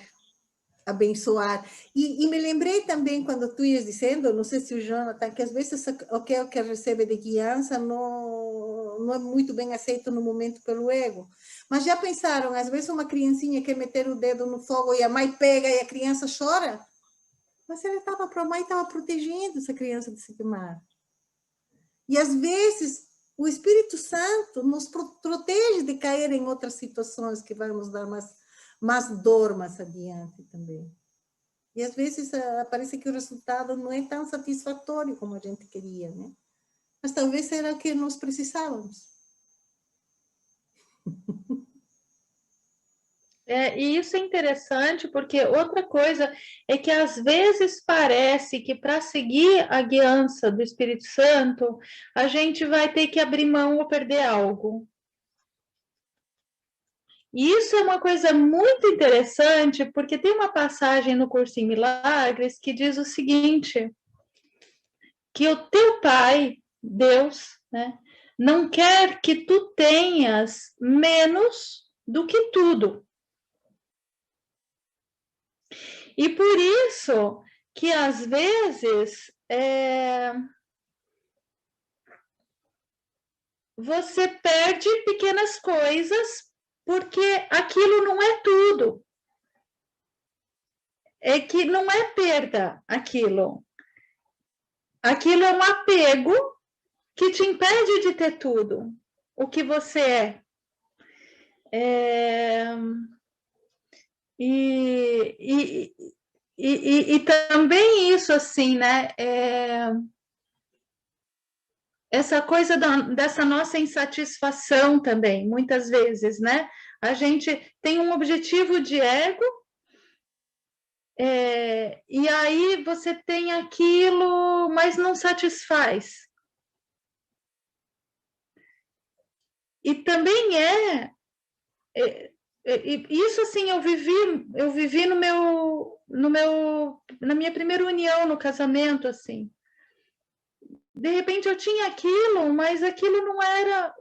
abençoar. E me lembrei também, quando tu ias dizendo, não sei se o Jonathan, que às vezes o que recebe de guiança não é muito bem aceito no momento pelo ego. Mas já pensaram, às vezes uma criancinha quer meter o dedo no fogo e a mãe pega e a criança chora? Mas a mãe estava protegendo essa criança de se queimar. E às vezes o Espírito Santo nos protege de cair em outras situações que vai nos dar mais dor mais adiante também. E às vezes parece que o resultado não é tão satisfatório como a gente queria, né? Mas talvez era o que nós precisávamos. E isso é interessante, porque outra coisa é que às vezes parece que para seguir a guiança do Espírito Santo, a gente vai ter que abrir mão ou perder algo. E isso é uma coisa muito interessante, porque tem uma passagem no Curso em Milagres que diz o seguinte, que o teu Pai, Deus, né, não quer que tu tenhas menos do que tudo. E por isso que, às vezes, você perde pequenas coisas porque aquilo não é tudo. É que não é perda aquilo. Aquilo é um apego que te impede de ter tudo o que você é. E também isso, assim, né? Essa coisa dessa nossa insatisfação também, muitas vezes, né? A gente tem um objetivo de ego, e aí você tem aquilo, mas não satisfaz. E também isso, assim, eu vivi na minha primeira união, no casamento, assim. De repente eu tinha aquilo, mas aquilo não era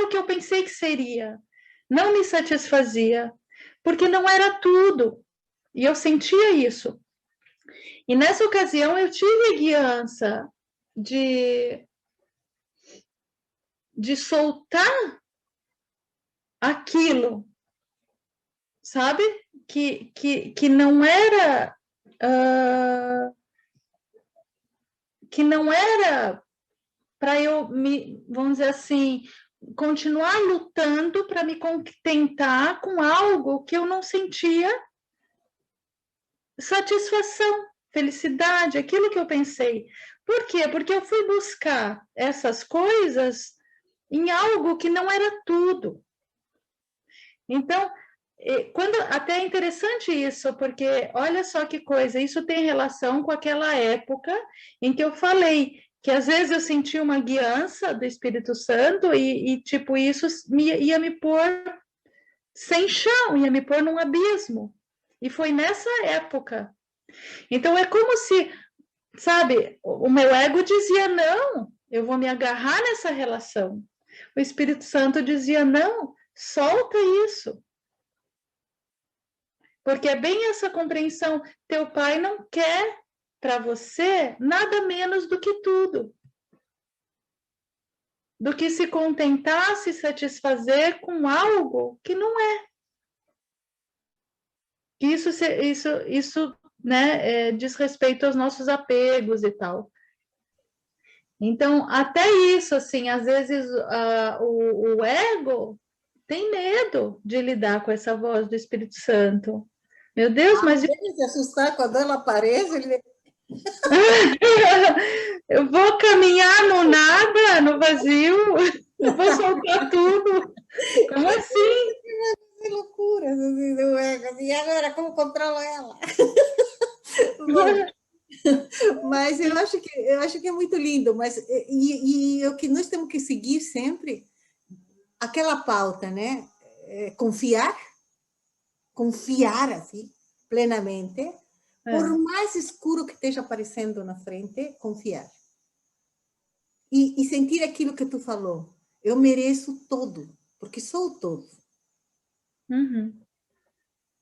o que eu pensei que seria. Não me satisfazia, porque não era tudo. E eu sentia isso. E nessa ocasião eu tive a guiança de soltar aquilo, sabe? Que não era... que não era para eu vamos dizer assim, continuar lutando para me contentar com algo que eu não sentia satisfação, felicidade, aquilo que eu pensei. Por quê? Porque eu fui buscar essas coisas em algo que não era tudo. Então, até é interessante isso, porque olha só que coisa, isso tem relação com aquela época em que eu falei que às vezes eu sentia uma guiança do Espírito Santo e tipo, isso ia me pôr sem chão, ia me pôr num abismo. E foi nessa época. Então é como se, sabe, o meu ego dizia, não, eu vou me agarrar nessa relação. O Espírito Santo dizia, não, solta isso. Porque é bem essa compreensão, teu pai não quer para você nada menos do que tudo. Do que se contentar, se satisfazer com algo que não é. Isso né, diz respeito aos nossos apegos e tal. Então, até isso, assim, às vezes o ego tem medo de lidar com essa voz do Espírito Santo. Meu Deus, mas... Ele se assustar quando ela aparece, ele... eu vou caminhar no nada, no vazio, eu vou soltar tudo. Como assim? Que loucura, do ego. E agora, como controlo ela? Mas eu acho que é muito lindo, mas e o que nós temos que seguir sempre, aquela pauta, né? Confiar assim, plenamente, por mais escuro que esteja aparecendo na frente, confiar. E sentir aquilo que tu falou, eu mereço todo, porque sou o todo. Uhum.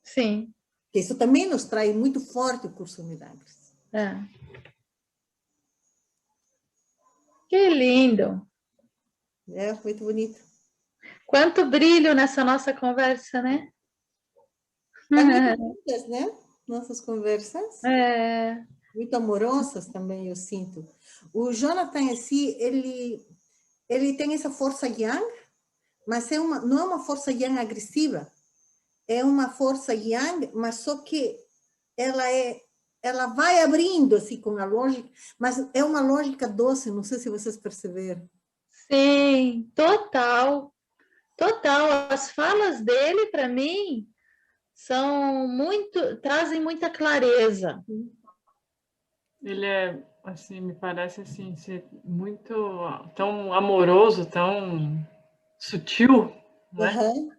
Sim. Isso também nos traz muito forte o curso Milagres. Que lindo. É, muito bonito. Quanto brilho nessa nossa conversa, né? Tá muito bonitas, né? Nossas conversas. Muito amorosas também, eu sinto. O Jonathan, assim, ele tem essa força yang, mas não é uma força yang agressiva. É uma força yang, mas só que ela vai abrindo, assim, com a lógica, mas é uma lógica doce, não sei se vocês perceberam. Sim, total. Total. As falas dele, para mim, trazem muita clareza. Ele é, assim, me parece assim, ser muito tão amoroso, tão sutil, não é?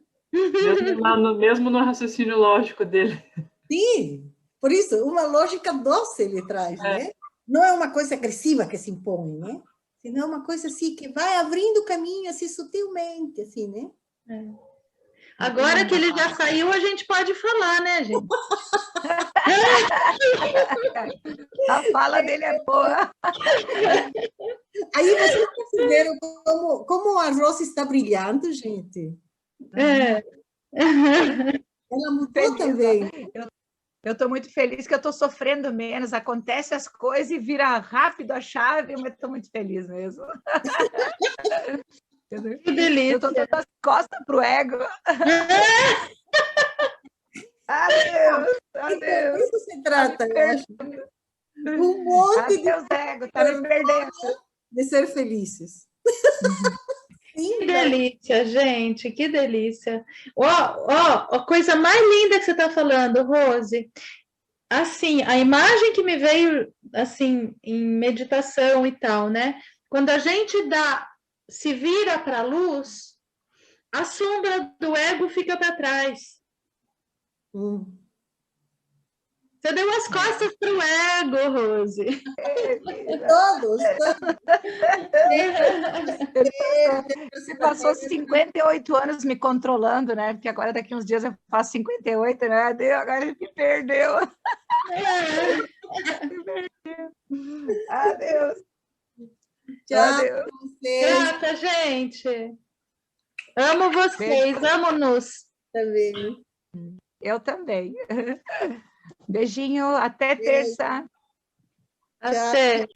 Mesmo no raciocínio lógico dele. Sim, por isso, uma lógica doce ele traz, né? Não é uma coisa agressiva que se impõe, né? Senão é uma coisa assim que vai abrindo caminho, assim, sutilmente, assim, né? Agora que ele já saiu, a gente pode falar, né, gente? A fala dele é boa. Aí vocês perceberam como o arroz está brilhando, gente? Ela mudou feliz, também. Eu estou muito feliz que eu estou sofrendo menos. Acontece as coisas e vira rápido a chave, mas estou muito feliz mesmo. Que delícia. Eu estou dando as costas para o ego. Adeus, adeus. Disso se trata, eu acho. Um monte adeus, ego, está me perdendo. De ser felizes. Sim, que delícia, gente, que delícia. A coisa mais linda que você está falando, Rose. Assim, a imagem que me veio, assim, em meditação e tal, né? Quando a gente se vira para a luz, a sombra do ego fica para trás. Você deu as costas para o ego, Rose. Todos. Você passou 58 anos me controlando, né? Porque agora daqui uns dias eu faço 58, né? Agora ele me perdeu. Adeus. Tchau. Adeus. Grata, gente. Amo vocês, amo-nos. Também. Eu também. Beijinho, até terça. Até.